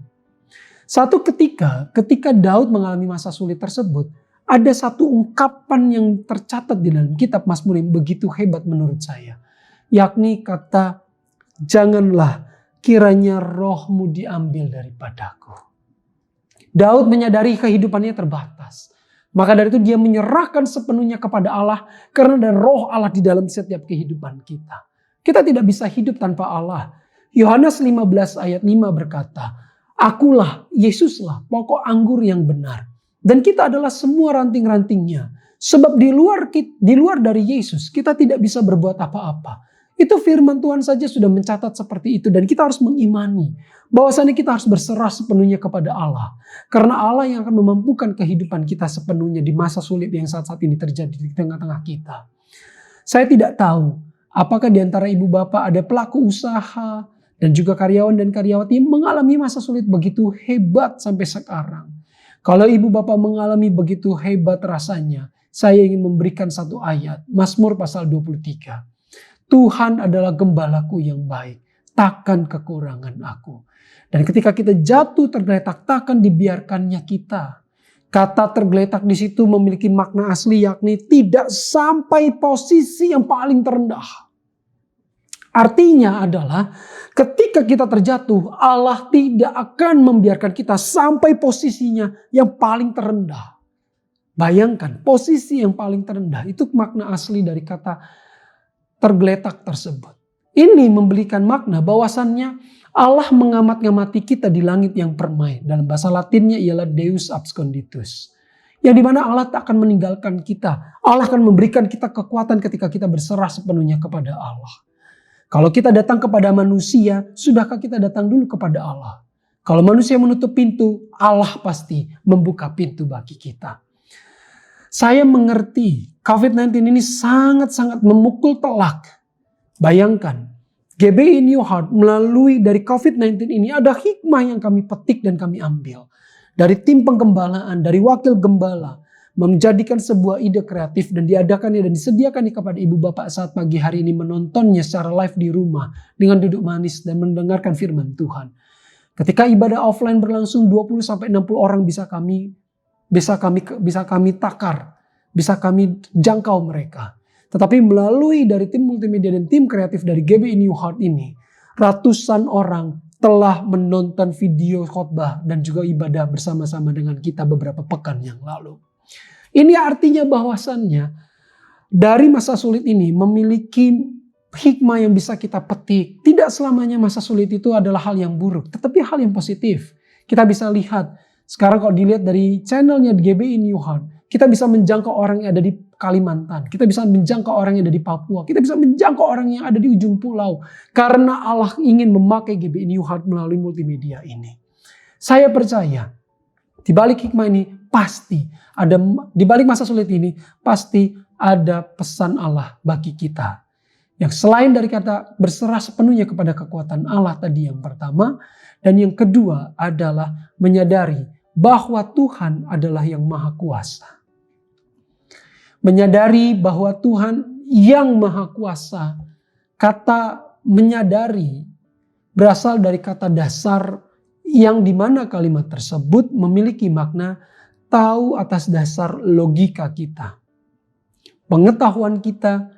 Satu ketika Daud mengalami masa sulit tersebut, ada satu ungkapan yang tercatat di dalam kitab Mazmur yang begitu hebat menurut saya. Yakni kata, janganlah kiranya rohmu diambil daripadaku. Daud menyadari kehidupannya terbatas. Maka dari itu dia menyerahkan sepenuhnya kepada Allah. Karena ada roh Allah di dalam setiap kehidupan kita. Kita tidak bisa hidup tanpa Allah. Yohanes 15 ayat 5 berkata, akulah, Yesuslah pokok anggur yang benar. Dan kita adalah semua ranting-rantingnya. Sebab di luar dari Yesus kita tidak bisa berbuat apa-apa. Itu firman Tuhan saja sudah mencatat seperti itu, dan kita harus mengimani bahwasannya kita harus berserah sepenuhnya kepada Allah. Karena Allah yang akan memampukan kehidupan kita sepenuhnya di masa sulit yang saat-saat ini terjadi di tengah-tengah kita. Saya tidak tahu apakah di antara ibu bapak ada pelaku usaha dan juga karyawan dan karyawati yang mengalami masa sulit begitu hebat sampai sekarang. Kalau ibu bapak mengalami begitu hebat rasanya, saya ingin memberikan satu ayat, Mazmur pasal 23. Tuhan adalah gembalaku yang baik, takkan kekurangan aku. Dan ketika kita jatuh tergeletak, takkan dibiarkannya kita. Kata tergeletak di situ memiliki makna asli, yakni tidak sampai posisi yang paling terendah. Artinya adalah ketika kita terjatuh, Allah tidak akan membiarkan kita sampai posisinya yang paling terendah. Bayangkan, posisi yang paling terendah itu makna asli dari kata tergeletak tersebut. Ini memberikan makna bahwasannya Allah mengamat-ngamati kita di langit yang permai. Dalam bahasa Latinnya ialah Deus absconditus. Yang dimana Allah tak akan meninggalkan kita. Allah akan memberikan kita kekuatan ketika kita berserah sepenuhnya kepada Allah. Kalau kita datang kepada manusia, sudahkah kita datang dulu kepada Allah? Kalau manusia menutup pintu, Allah pasti membuka pintu bagi kita. Saya mengerti COVID-19 ini sangat-sangat memukul telak. Bayangkan, GBI New Heart melalui dari COVID-19 ini ada hikmah yang kami petik dan kami ambil. Dari tim penggembalaan, dari wakil gembala, menjadikan sebuah ide kreatif dan diadakannya dan disediakannya kepada ibu bapak saat pagi hari ini menontonnya secara live di rumah dengan duduk manis dan mendengarkan firman Tuhan. Ketika ibadah offline berlangsung 20-60 orang bisa kami takar, bisa kami jangkau mereka. Tetapi melalui dari tim multimedia dan tim kreatif dari GBI New Heart ini, ratusan orang telah menonton video khotbah dan juga ibadah bersama-sama dengan kita beberapa pekan yang lalu. Ini artinya bahwasannya dari masa sulit ini memiliki hikmah yang bisa kita petik. Tidak selamanya masa sulit itu adalah hal yang buruk, tetapi hal yang positif. Kita bisa lihat sekarang kalau dilihat dari channelnya GBI New Heart, kita bisa menjangkau orang yang ada di Kalimantan. Kita bisa menjangkau orang yang ada di Papua. Kita bisa menjangkau orang yang ada di ujung pulau. Karena Allah ingin memakai GBI New Heart melalui multimedia ini. Saya percaya di balik hikmah ini pasti ada, di balik masa sulit ini pasti ada pesan Allah bagi kita. Yang selain dari kata berserah sepenuhnya kepada kekuatan Allah tadi yang pertama. Dan yang kedua adalah menyadari bahwa Tuhan adalah yang maha kuasa. Menyadari bahwa Tuhan yang maha kuasa. Kata menyadari berasal dari kata dasar yang dimana kalimat tersebut memiliki makna tahu atas dasar logika kita. Pengetahuan kita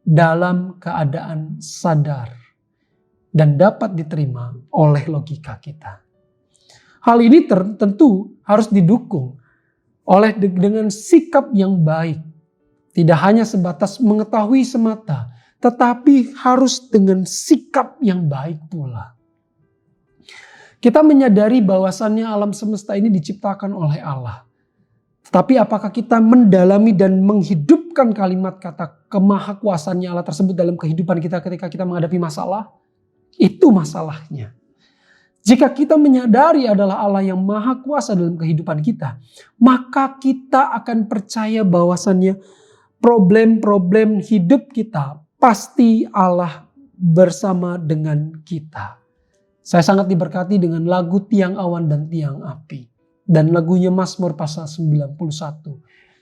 dalam keadaan sadar dan dapat diterima oleh logika kita. Hal ini tentu harus didukung oleh dengan sikap yang baik. Tidak hanya sebatas mengetahui semata, tetapi harus dengan sikap yang baik pula. Kita menyadari bahwasannya alam semesta ini diciptakan oleh Allah. Tetapi apakah kita mendalami dan menghidupkan kalimat kata kemahakuasaannya Allah tersebut dalam kehidupan kita ketika kita menghadapi masalah? Itu masalahnya. Jika kita menyadari adalah Allah yang maha kuasa dalam kehidupan kita, maka kita akan percaya bahwasannya problem-problem hidup kita pasti Allah bersama dengan kita. Saya sangat diberkati dengan lagu Tiang Awan dan Tiang Api. Dan lagunya Mazmur pasal 91.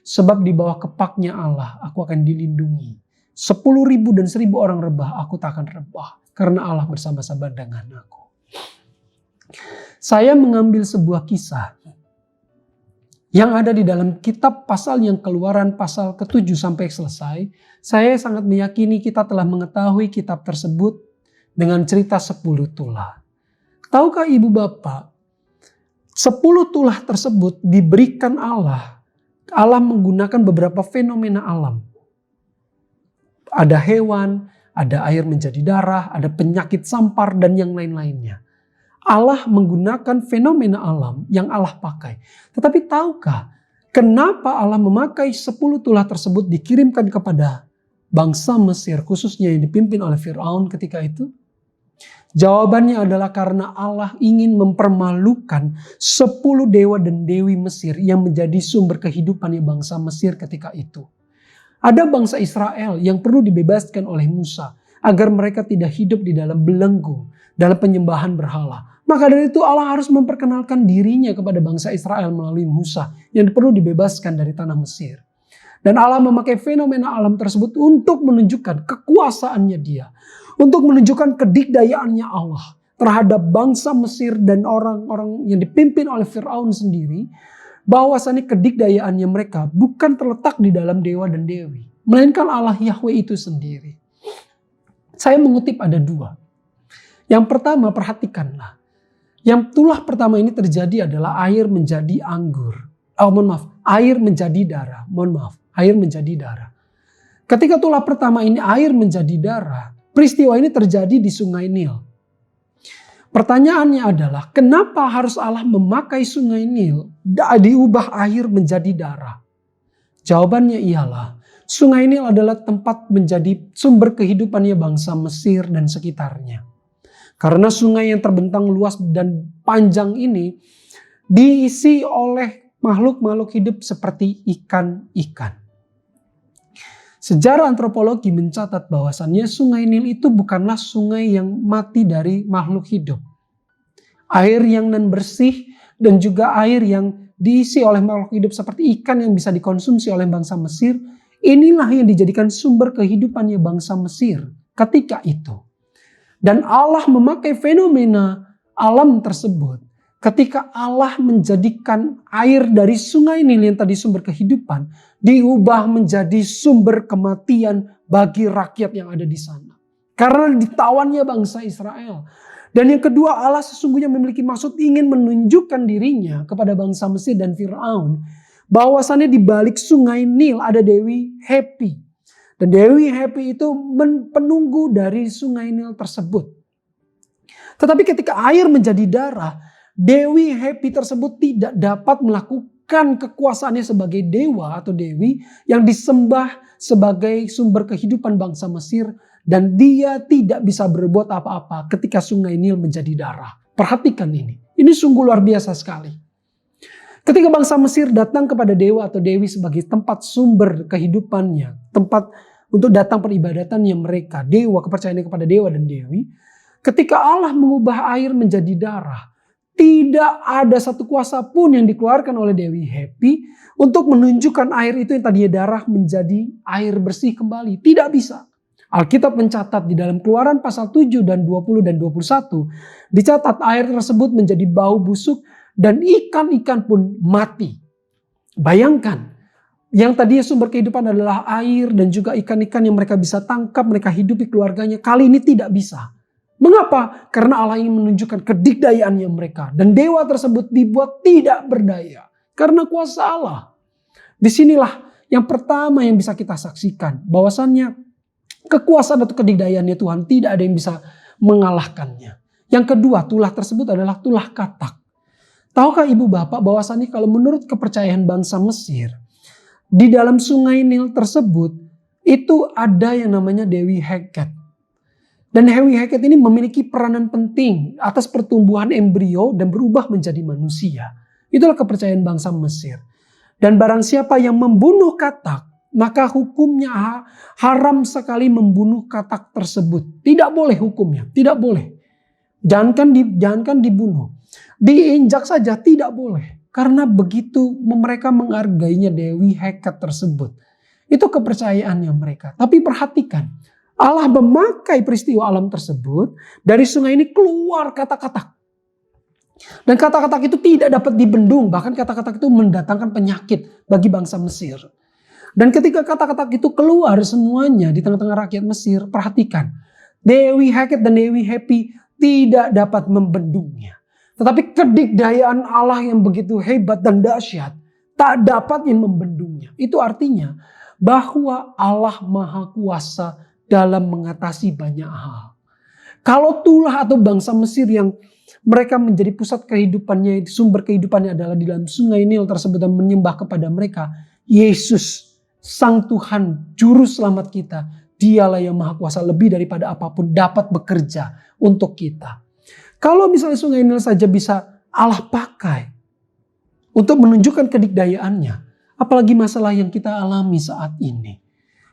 Sebab di bawah kepaknya Allah aku akan dilindungi. 10.000 dan 1.000 orang rebah aku tak akan rebah. Karena Allah bersama-sama dengan aku. Saya mengambil sebuah kisah yang ada di dalam kitab pasal yang Keluaran pasal ke-7 sampai selesai. Saya sangat meyakini kita telah mengetahui kitab tersebut dengan cerita 10 tulah. Tahukah ibu bapak, 10 tulah tersebut diberikan Allah. Allah menggunakan beberapa fenomena alam. Ada hewan, ada air menjadi darah, ada penyakit sampar dan yang lain-lainnya. Allah menggunakan fenomena alam yang Allah pakai. Tetapi tahukah kenapa Allah memakai 10 tulah tersebut dikirimkan kepada bangsa Mesir, khususnya yang dipimpin oleh Firaun ketika itu? Jawabannya adalah karena Allah ingin mempermalukan 10 dewa dan dewi Mesir yang menjadi sumber kehidupannya bangsa Mesir ketika itu. Ada bangsa Israel yang perlu dibebaskan oleh Musa agar mereka tidak hidup di dalam belenggu, dalam penyembahan berhala. Maka dari itu Allah harus memperkenalkan dirinya kepada bangsa Israel melalui Musa yang perlu dibebaskan dari tanah Mesir. Dan Allah memakai fenomena alam tersebut untuk menunjukkan kekuasaannya Dia. Untuk menunjukkan kedikdayaannya Allah terhadap bangsa Mesir dan orang-orang yang dipimpin oleh Firaun sendiri. Bahwasannya kedikdayaannya mereka bukan terletak di dalam dewa dan dewi. Melainkan Allah Yahweh itu sendiri. Saya mengutip ada 2. Yang pertama, perhatikanlah. Yang tulah pertama ini terjadi adalah air menjadi anggur. Air menjadi darah. Air menjadi darah. Ketika tulah pertama ini air menjadi darah, peristiwa ini terjadi di Sungai Nil. Pertanyaannya adalah, kenapa harus Allah memakai Sungai Nil diubah air menjadi darah? Jawabannya ialah, Sungai Nil adalah tempat menjadi sumber kehidupannya bangsa Mesir dan sekitarnya. Karena sungai yang terbentang luas dan panjang ini diisi oleh makhluk-makhluk hidup seperti ikan-ikan. Sejarah antropologi mencatat bahwasannya Sungai Nil itu bukanlah sungai yang mati dari makhluk hidup. Air yang non bersih dan juga air yang diisi oleh makhluk hidup seperti ikan yang bisa dikonsumsi oleh bangsa Mesir, inilah yang dijadikan sumber kehidupannya bangsa Mesir ketika itu. Dan Allah memakai fenomena alam tersebut ketika Allah menjadikan air dari Sungai Nil yang tadi sumber kehidupan diubah menjadi sumber kematian bagi rakyat yang ada di sana. Karena ditawannya bangsa Israel. Dan yang kedua, Allah sesungguhnya memiliki maksud ingin menunjukkan dirinya kepada bangsa Mesir dan Firaun. Bahwasannya di balik Sungai Nil ada Dewi Happy. Dan Dewi Happy itu penunggu dari Sungai Nil tersebut. Tetapi ketika air menjadi darah, Dewi Happy tersebut tidak dapat melakukan kekuasaannya sebagai dewa atau dewi yang disembah sebagai sumber kehidupan bangsa Mesir. Dan dia tidak bisa berbuat apa-apa ketika Sungai Nil menjadi darah. Perhatikan ini. Ini sungguh luar biasa sekali. Ketika bangsa Mesir datang kepada dewa atau dewi sebagai tempat sumber kehidupannya, tempat untuk datang peribadatannya mereka, dewa, kepercayaannya kepada dewa dan dewi. Ketika Allah mengubah air menjadi darah, tidak ada satu kuasa pun yang dikeluarkan oleh Dewi Happy untuk menunjukkan air itu yang tadinya darah menjadi air bersih kembali. Tidak bisa. Alkitab mencatat di dalam Keluaran pasal 7 dan 20 dan 21, dicatat air tersebut menjadi bau busuk dan ikan-ikan pun mati. Bayangkan, yang tadinya sumber kehidupan adalah air dan juga ikan-ikan yang mereka bisa tangkap, mereka hidupi keluarganya, kali ini tidak bisa. Mengapa? Karena Allah ingin menunjukkan kedikdayaannya mereka. Dan dewa tersebut dibuat tidak berdaya karena kuasa Allah. Disinilah yang pertama yang bisa kita saksikan, bahwasannya kekuasaan atau kedikdayaannya Tuhan tidak ada yang bisa mengalahkannya. Yang kedua, tulah tersebut adalah tulah katak. Tahukah ibu bapak bahwasannya kalau menurut kepercayaan bangsa Mesir, di dalam Sungai Nil tersebut itu ada yang namanya Dewi Heket. Dan Dewi Heket ini memiliki peranan penting atas pertumbuhan embrio dan berubah menjadi manusia. Itulah kepercayaan bangsa Mesir. Dan barang siapa yang membunuh katak, maka hukumnya haram sekali membunuh katak tersebut. Tidak boleh hukumnya, tidak boleh. Jangankan dibunuh, diinjak saja tidak boleh. Karena begitu mereka menghargainya Dewi Heket tersebut. Itu kepercayaannya mereka. Tapi perhatikan, Allah memakai peristiwa alam tersebut, dari sungai ini keluar kata-kata. Dan kata-kata itu tidak dapat dibendung, bahkan kata-kata itu mendatangkan penyakit bagi bangsa Mesir. Dan ketika kata-kata itu keluar semuanya di tengah-tengah rakyat Mesir, perhatikan, Dewi Heket dan Dewi Happy tidak dapat membendungnya. Tetapi kedikdayaan Allah yang begitu hebat dan dahsyat tak dapat yang membendungnya. Itu artinya bahwa Allah Maha Kuasa dalam mengatasi banyak hal. Kalau tulah atau bangsa Mesir yang mereka menjadi pusat kehidupannya, sumber kehidupannya adalah di dalam Sungai Nil tersebut dan menyembah kepada mereka, Yesus, Sang Tuhan, Juru Selamat kita, Dialah yang maha kuasa lebih daripada apapun dapat bekerja untuk kita. Kalau misalnya Sungai Nil saja bisa Allah pakai untuk menunjukkan kedikdayaannya, apalagi masalah yang kita alami saat ini.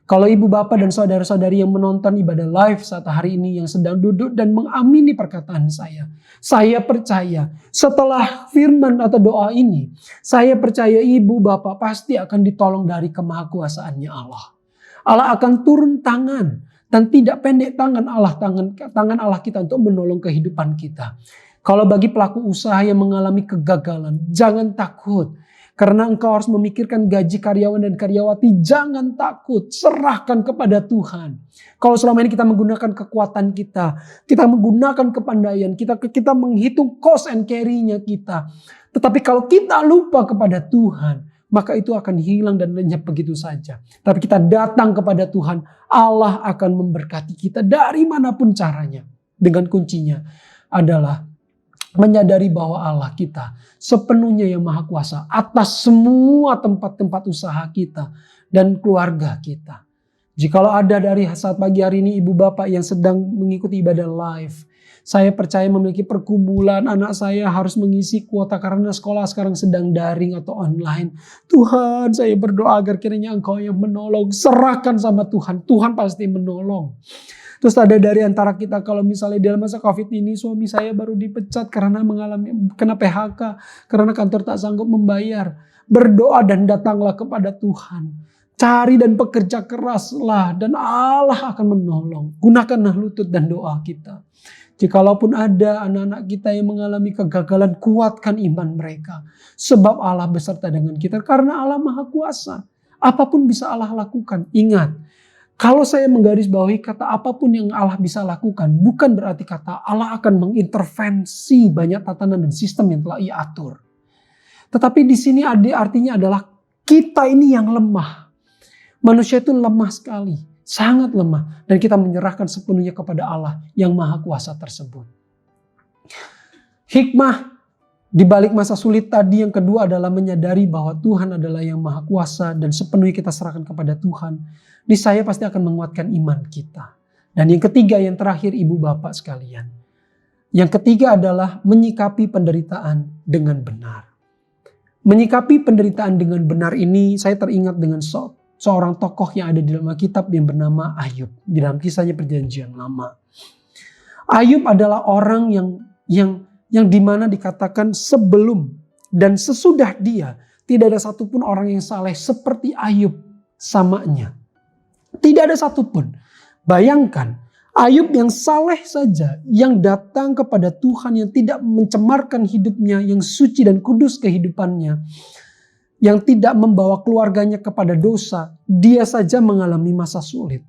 Kalau ibu bapak dan saudara-saudari yang menonton ibadah live saat hari ini yang sedang duduk dan mengamini perkataan saya percaya setelah firman atau doa ini, saya percaya ibu bapak pasti akan ditolong dari kemahakuasaannya Allah. Allah akan turun tangan dan tidak pendek tangan Allah kita untuk menolong kehidupan kita. Kalau bagi pelaku usaha yang mengalami kegagalan, jangan takut. Karena engkau harus memikirkan gaji karyawan dan karyawati, jangan takut, serahkan kepada Tuhan. Kalau selama ini kita menggunakan kekuatan kita menggunakan kepandaian kita menghitung cost and carry-nya kita. Tetapi kalau kita lupa kepada Tuhan, maka itu akan hilang dan lenyap begitu saja. Tapi kita datang kepada Tuhan, Allah akan memberkati kita dari manapun caranya. Dengan kuncinya adalah menyadari bahwa Allah kita sepenuhnya yang maha kuasa atas semua tempat-tempat usaha kita dan keluarga kita. Jikalau ada dari saat pagi hari ini ibu bapak yang sedang mengikuti ibadah live, saya percaya memiliki perkumpulan anak saya harus mengisi kuota karena sekolah sekarang sedang daring atau online. Tuhan, saya berdoa agar kiranya Engkau yang menolong. Serahkan sama Tuhan, Tuhan pasti menolong. Terus ada dari antara kita kalau misalnya dalam masa COVID ini suami saya baru dipecat karena kena PHK. Karena kantor tak sanggup membayar. Berdoa dan datanglah kepada Tuhan. Cari dan bekerja keraslah dan Allah akan menolong. Gunakanlah lutut dan doa kita. Jikalaupun ada anak-anak kita yang mengalami kegagalan, kuatkan iman mereka. Sebab Allah beserta dengan kita karena Allah maha kuasa. Apapun bisa Allah lakukan. Ingat. Kalau saya menggarisbawahi kata apapun yang Allah bisa lakukan, bukan berarti kata Allah akan mengintervensi banyak tatanan dan sistem yang telah Ia atur. Tetapi di sini artinya adalah kita ini yang lemah. Manusia itu lemah sekali, sangat lemah. Dan kita menyerahkan sepenuhnya kepada Allah yang maha kuasa tersebut. Hikmah di balik masa sulit tadi yang kedua adalah menyadari bahwa Tuhan adalah yang maha kuasa dan sepenuhnya kita serahkan kepada Tuhan. Niscaya pasti akan menguatkan iman kita. Dan yang ketiga, yang terakhir ibu bapak sekalian. Yang ketiga adalah menyikapi penderitaan dengan benar. Menyikapi penderitaan dengan benar ini saya teringat dengan seorang tokoh yang ada di dalam Alkitab yang bernama Ayub. Di dalam kisahnya Perjanjian Lama. Ayub adalah orang yang dimana dikatakan sebelum dan sesudah dia tidak ada satupun orang yang saleh seperti Ayub samanya. Tidak ada satupun. Bayangkan, Ayub yang saleh saja, yang datang kepada Tuhan, yang tidak mencemarkan hidupnya, yang suci dan kudus kehidupannya, yang tidak membawa keluarganya kepada dosa, dia saja mengalami masa sulit.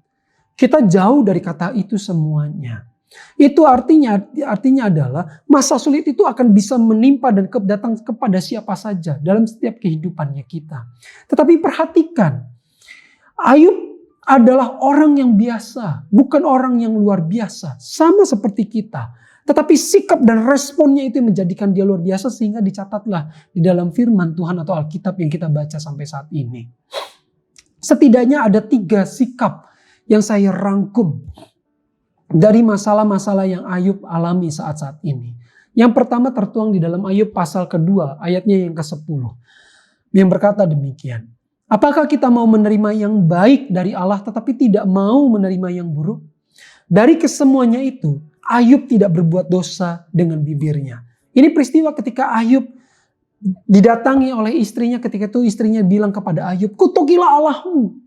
Kita jauh dari kata itu semuanya. Itu artinya adalah masa sulit itu akan bisa menimpa dan datang kepada siapa saja dalam setiap kehidupannya kita. Tetapi perhatikan, Ayub adalah orang yang biasa, bukan orang yang luar biasa. Sama seperti kita. Tetapi sikap dan responnya itu menjadikan dia luar biasa sehingga dicatatlah di dalam firman Tuhan atau Alkitab yang kita baca sampai saat ini. Setidaknya ada 3 sikap yang saya rangkum dari masalah-masalah yang Ayub alami saat-saat ini. Yang pertama tertuang di dalam Ayub pasal kedua ayatnya yang ke-10. Yang berkata demikian. Apakah kita mau menerima yang baik dari Allah tetapi tidak mau menerima yang buruk? Dari kesemuanya itu, Ayub tidak berbuat dosa dengan bibirnya. Ini peristiwa ketika Ayub didatangi oleh istrinya, ketika itu istrinya bilang kepada Ayub, kutukilah Allahmu.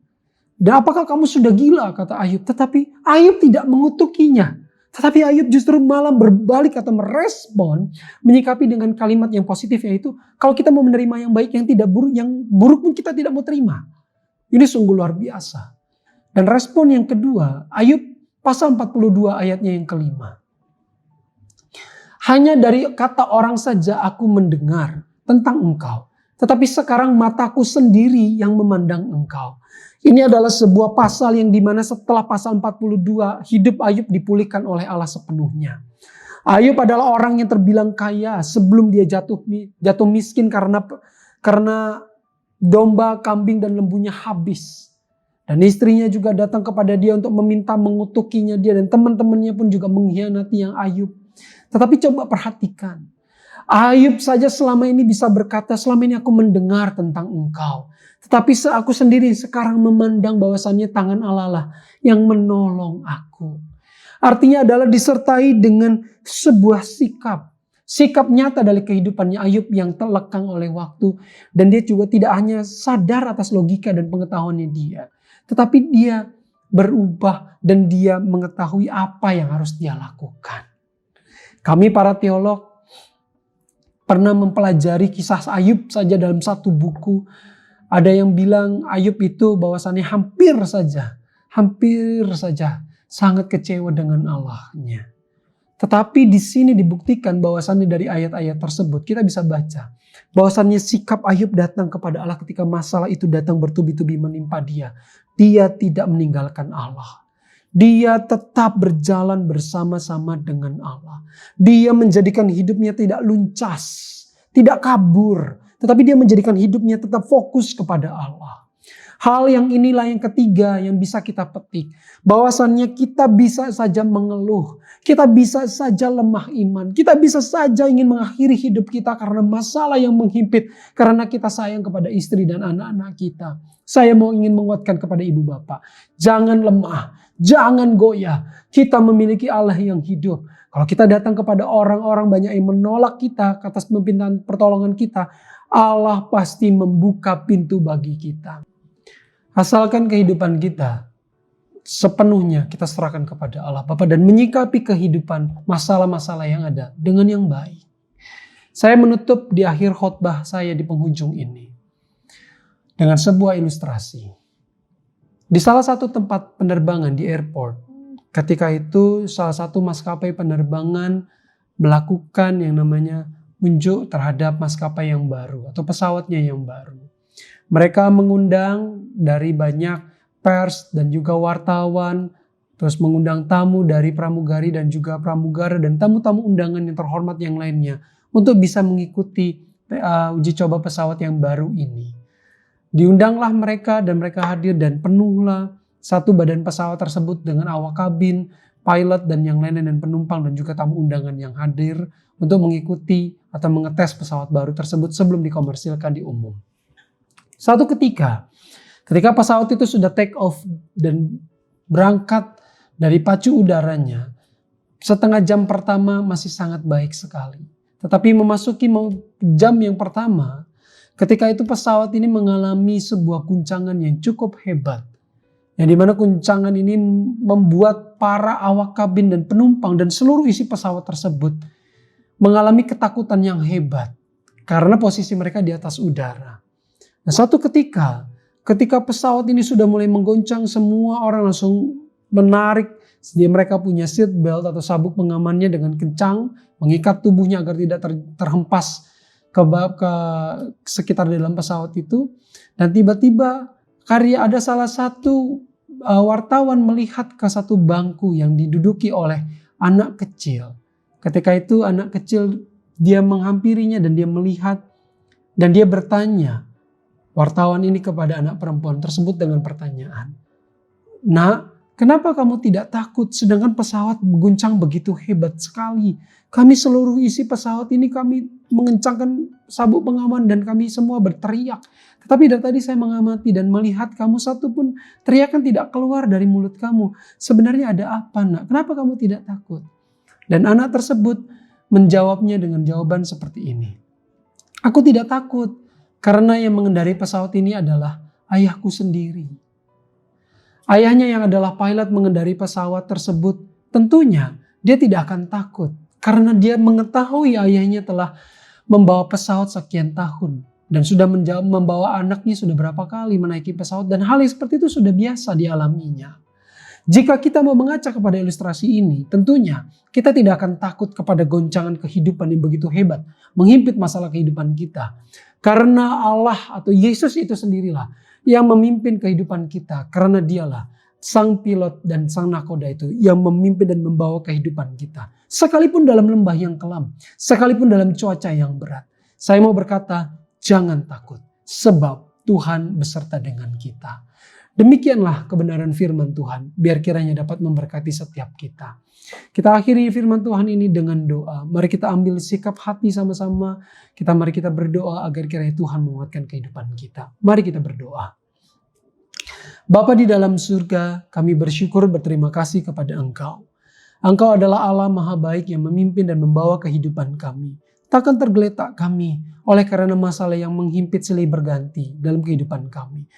Dan apakah kamu sudah gila, kata Ayub. Tetapi Ayub tidak mengutukinya. Tetapi Ayub justru malah berbalik atau merespon, menyikapi dengan kalimat yang positif, yaitu kalau kita mau menerima yang baik, yang tidak buruk, yang buruk pun kita tidak mau terima. Ini sungguh luar biasa. Dan respon yang kedua, Ayub pasal 42 ayatnya yang kelima. Hanya dari kata orang saja aku mendengar tentang engkau. Tetapi sekarang mataku sendiri yang memandang engkau. Ini adalah sebuah pasal yang dimana setelah pasal 42 hidup Ayub dipulihkan oleh Allah sepenuhnya. Ayub adalah orang yang terbilang kaya sebelum dia jatuh miskin karena domba, kambing dan lembunya habis. Dan istrinya juga datang kepada dia untuk meminta mengutukinya dia. Dan teman-temannya pun juga mengkhianati yang Ayub. Tetapi coba perhatikan. Ayub saja selama ini bisa berkata, selama ini aku mendengar tentang engkau. Tetapi aku sendiri sekarang memandang bahwasannya tangan Allah lah yang menolong aku. Artinya adalah disertai dengan sebuah sikap. Sikap nyata dari kehidupannya Ayub yang terlekang oleh waktu. Dan dia juga tidak hanya sadar atas logika dan pengetahuannya dia. Tetapi dia berubah dan dia mengetahui apa yang harus dia lakukan. Kami para teolog pernah mempelajari kisah Ayub saja dalam satu buku. Ada yang bilang Ayub itu bahwasannya hampir saja sangat kecewa dengan Allahnya. Tetapi di sini dibuktikan bahwasannya dari ayat-ayat tersebut kita bisa baca bahwasannya sikap Ayub datang kepada Allah ketika masalah itu datang bertubi-tubi menimpa dia. Dia tidak meninggalkan Allah. Dia tetap berjalan bersama-sama dengan Allah. Dia menjadikan hidupnya tidak luncas, tidak kabur, tetapi dia menjadikan hidupnya tetap fokus kepada Allah. Hal yang inilah yang ketiga yang bisa kita petik. Bahwasannya kita bisa saja mengeluh. Kita bisa saja lemah iman. Kita bisa saja ingin mengakhiri hidup kita karena masalah yang menghimpit. Karena kita sayang kepada istri dan anak-anak kita. Saya mau ingin menguatkan kepada ibu bapak. Jangan lemah. Jangan goyah. Kita memiliki Allah yang hidup. Kalau kita datang kepada orang-orang banyak yang menolak kita atas pemerintahan pertolongan kita. Allah pasti membuka pintu bagi kita. Asalkan kehidupan kita sepenuhnya kita serahkan kepada Allah Bapa dan menyikapi kehidupan masalah-masalah yang ada dengan yang baik. Saya menutup di akhir khotbah saya di penghujung ini dengan sebuah ilustrasi. Di salah satu tempat penerbangan di airport, ketika itu salah satu maskapai penerbangan melakukan yang namanya unjuk terhadap maskapai yang baru atau pesawatnya yang baru. Mereka mengundang dari banyak pers dan juga wartawan, terus mengundang tamu dari pramugari dan juga pramugara dan tamu-tamu undangan yang terhormat yang lainnya untuk bisa mengikuti uji coba pesawat yang baru ini. Diundanglah mereka dan mereka hadir dan penuhlah satu badan pesawat tersebut dengan awak kabin, pilot dan yang lain dan penumpang dan juga tamu undangan yang hadir untuk mengikuti atau mengetes pesawat baru tersebut sebelum dikomersilkan di umum. Suatu ketika pesawat itu sudah take off dan berangkat dari pacu udaranya, setengah jam pertama masih sangat baik sekali. Tetapi memasuki jam yang pertama, ketika itu pesawat ini mengalami sebuah guncangan yang cukup hebat. Yang dimana guncangan ini membuat para awak kabin dan penumpang dan seluruh isi pesawat tersebut mengalami ketakutan yang hebat. Karena posisi mereka di atas udara. Nah, suatu ketika pesawat ini sudah mulai menggoncang, semua orang langsung menarik. Mereka punya seat belt atau sabuk pengamannya dengan kencang, mengikat tubuhnya agar tidak terhempas ke sekitar dalam pesawat itu. Dan tiba-tiba ada salah satu wartawan melihat ke satu bangku yang diduduki oleh anak kecil. Ketika itu anak kecil dia menghampirinya dan dia melihat dan dia bertanya. Wartawan ini kepada anak perempuan tersebut dengan pertanyaan. Nak, kenapa kamu tidak takut sedangkan pesawat mengguncang begitu hebat sekali? Kami seluruh isi pesawat ini kami mengencangkan sabuk pengaman dan kami semua berteriak. Tetapi dari tadi saya mengamati dan melihat kamu satu pun teriakan tidak keluar dari mulut kamu. Sebenarnya ada apa nak? Kenapa kamu tidak takut? Dan anak tersebut menjawabnya dengan jawaban seperti ini. Aku tidak takut. Karena yang mengendari pesawat ini adalah ayahku sendiri. Ayahnya yang adalah pilot mengendari pesawat tersebut, tentunya dia tidak akan takut. Karena dia mengetahui ayahnya telah membawa pesawat sekian tahun. Dan sudah membawa anaknya sudah berapa kali menaiki pesawat. Dan hal yang seperti itu sudah biasa dialaminya. Jika kita mau mengaca kepada ilustrasi ini, tentunya kita tidak akan takut kepada goncangan kehidupan yang begitu hebat. Menghimpit masalah kehidupan kita. Karena Allah atau Yesus itu sendirilah yang memimpin kehidupan kita. Karena dialah sang pilot dan sang nakoda itu yang memimpin dan membawa kehidupan kita. Sekalipun dalam lembah yang kelam, sekalipun dalam cuaca yang berat. Saya mau berkata, jangan takut sebab Tuhan beserta dengan kita. Demikianlah kebenaran firman Tuhan, biar kiranya dapat memberkati setiap kita. Kita akhiri firman Tuhan ini dengan doa. Mari kita ambil sikap hati sama-sama. Mari kita berdoa agar kiranya Tuhan menguatkan kehidupan kita. Mari kita berdoa. Bapa di dalam surga, kami bersyukur berterima kasih kepada Engkau. Engkau adalah Allah Maha Baik yang memimpin dan membawa kehidupan kami. Takkan tergeletak kami oleh karena masalah yang menghimpit silih berganti dalam kehidupan kami.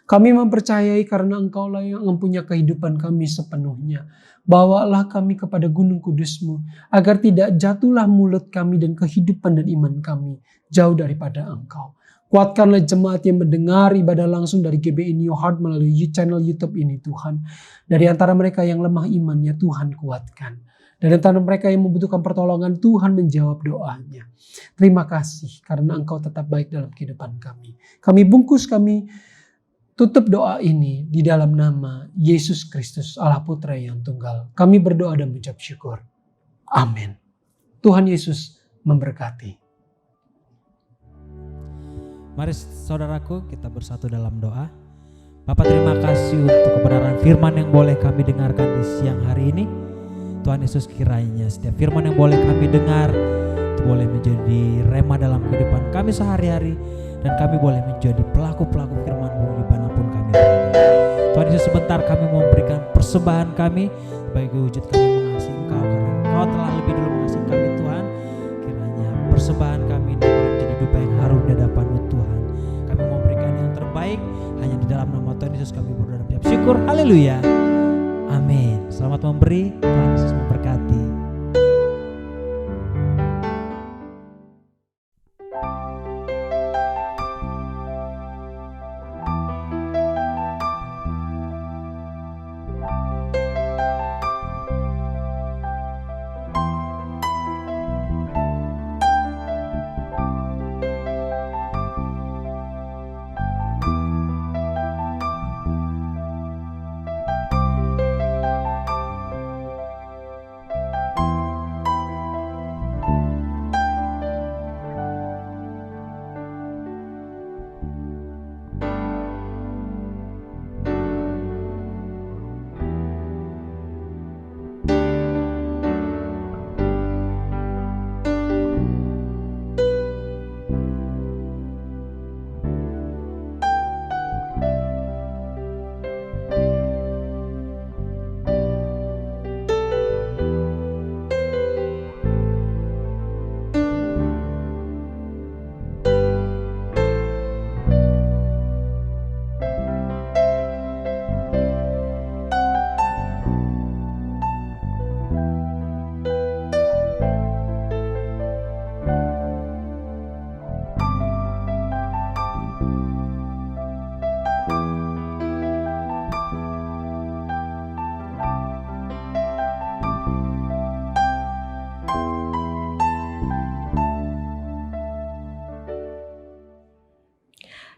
Kami mempercayai karena Engkaulah yang mempunyai kehidupan kami sepenuhnya. Bawalah kami kepada gunung kudus-Mu, agar tidak jatuhlah mulut kami dan kehidupan dan iman kami jauh daripada Engkau. Kuatkanlah jemaat yang mendengar ibadah langsung dari GBI New Heart melalui channel YouTube ini Tuhan. Dari antara mereka yang lemah imannya Tuhan kuatkan. Dan antara mereka yang membutuhkan pertolongan Tuhan menjawab doanya. Terima kasih karena Engkau tetap baik dalam kehidupan kami. Kami tutup doa ini di dalam nama Yesus Kristus Allah Putra yang tunggal. Kami berdoa dan mengucap syukur. Amin. Tuhan Yesus memberkati. Mari saudaraku kita bersatu dalam doa. Bapak terima kasih untuk kebenaran firman yang boleh kami dengarkan di siang hari ini. Tuhan Yesus kiranya setiap firman yang boleh kami dengar itu boleh menjadi rema dalam kehidupan kami sehari-hari. Dan kami boleh menjadi pelaku-pelaku firman-Mu dimanapun kami berada. Tuhan Yesus sebentar kami memberikan persembahan kami sebagai wujud kami mengasihi Engkau. Karena Engkau telah lebih dulu mengasihi kami Tuhan. Kiranya persembahan kami ini boleh menjadi dupa yang harum di hadapan-Mu Tuhan. Kami memberikan yang terbaik hanya di dalam nama Tuhan Yesus kami berdoa dan mengucap syukur. Haleluya. Amin. Selamat memberi. Tuhan Yesus memberkati.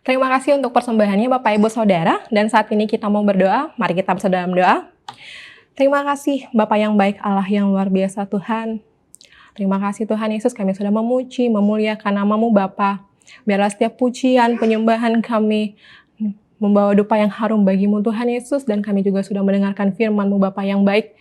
Terima kasih untuk persembahannya Bapak Ibu Saudara, dan saat ini kita mau berdoa. Mari kita bersatu dalam doa. Terima kasih Bapak yang baik, Allah yang luar biasa Tuhan. Terima kasih Tuhan Yesus, kami sudah memuji, memuliakan nama-Mu Bapa. Biarlah setiap pujian, penyembahan kami membawa dupa yang harum bagi-Mu Tuhan Yesus, dan kami juga sudah mendengarkan firman-Mu Bapa yang baik.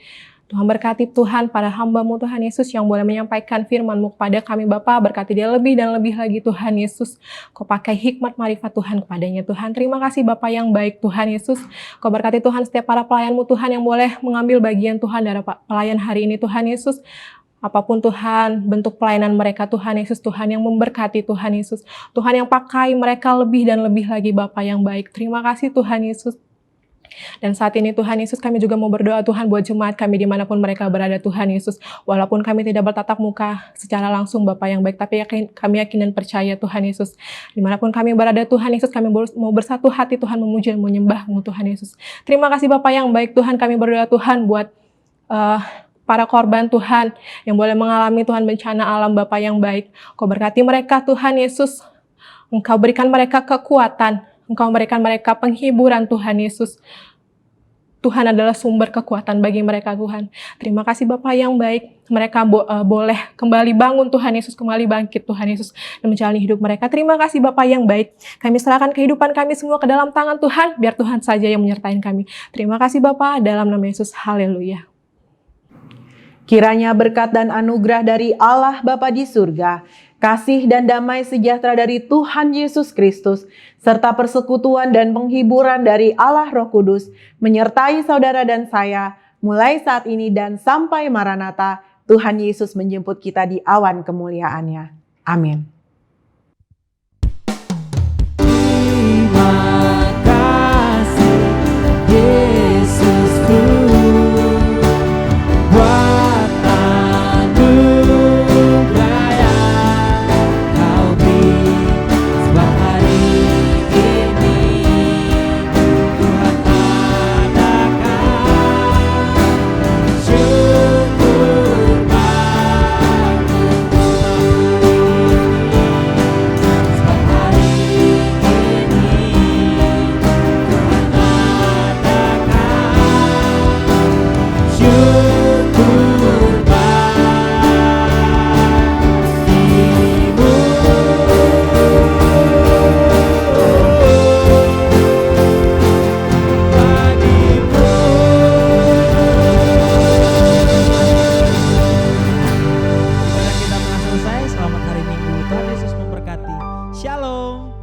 Tuhan berkati Tuhan para hamba-Mu Tuhan Yesus yang boleh menyampaikan firman-Mu kepada kami Bapa. Berkati dia lebih dan lebih lagi Tuhan Yesus. Kau pakai hikmat marifat Tuhan kepadanya Tuhan. Terima kasih Bapa yang baik Tuhan Yesus. Kau berkati Tuhan setiap para pelayan-Mu Tuhan yang boleh mengambil bagian Tuhan dari pelayan hari ini Tuhan Yesus. Apapun Tuhan, bentuk pelayanan mereka Tuhan Yesus, Tuhan yang memberkati Tuhan Yesus. Tuhan yang pakai mereka lebih dan lebih lagi Bapa yang baik. Terima kasih Tuhan Yesus. Dan saat ini Tuhan Yesus kami juga mau berdoa Tuhan buat jemaat kami dimanapun mereka berada Tuhan Yesus. Walaupun kami tidak bertatap muka secara langsung Bapa yang baik, tapi kami yakin dan percaya Tuhan Yesus. Dimanapun kami berada Tuhan Yesus, kami mau bersatu hati Tuhan memuji dan menyembah-Mu Tuhan Yesus. Terima kasih Bapa yang baik Tuhan, kami berdoa Tuhan buat para korban Tuhan yang boleh mengalami Tuhan bencana alam Bapa yang baik. Kau berkati mereka Tuhan Yesus. Engkau berikan mereka kekuatan. Engkau berikan mereka penghiburan Tuhan Yesus. Tuhan adalah sumber kekuatan bagi mereka, Tuhan. Terima kasih Bapa yang baik. Mereka boleh kembali bangun, Tuhan Yesus, kembali bangkit, Tuhan Yesus, dan menjalani hidup mereka. Terima kasih Bapa yang baik. Kami serahkan kehidupan kami semua ke dalam tangan Tuhan, biar Tuhan saja yang menyertai kami. Terima kasih Bapa, dalam nama Yesus. Haleluya. Kiranya berkat dan anugerah dari Allah Bapa di surga, kasih dan damai sejahtera dari Tuhan Yesus Kristus, serta persekutuan dan penghiburan dari Allah Roh Kudus, menyertai saudara dan saya, mulai saat ini dan sampai Maranatha, Tuhan Yesus menjemput kita di awan kemuliaan-Nya. Amin. Terima kasih Yesusku buat anugerah yang Kau beri. Sebab hari ini Tuhan adakan syukur baru. Sebab hari ini Tuhan adakan syukur Ibadah kita telah selesai. Selamat hari Minggu. Tuhan Yesus memberkati. Shalom.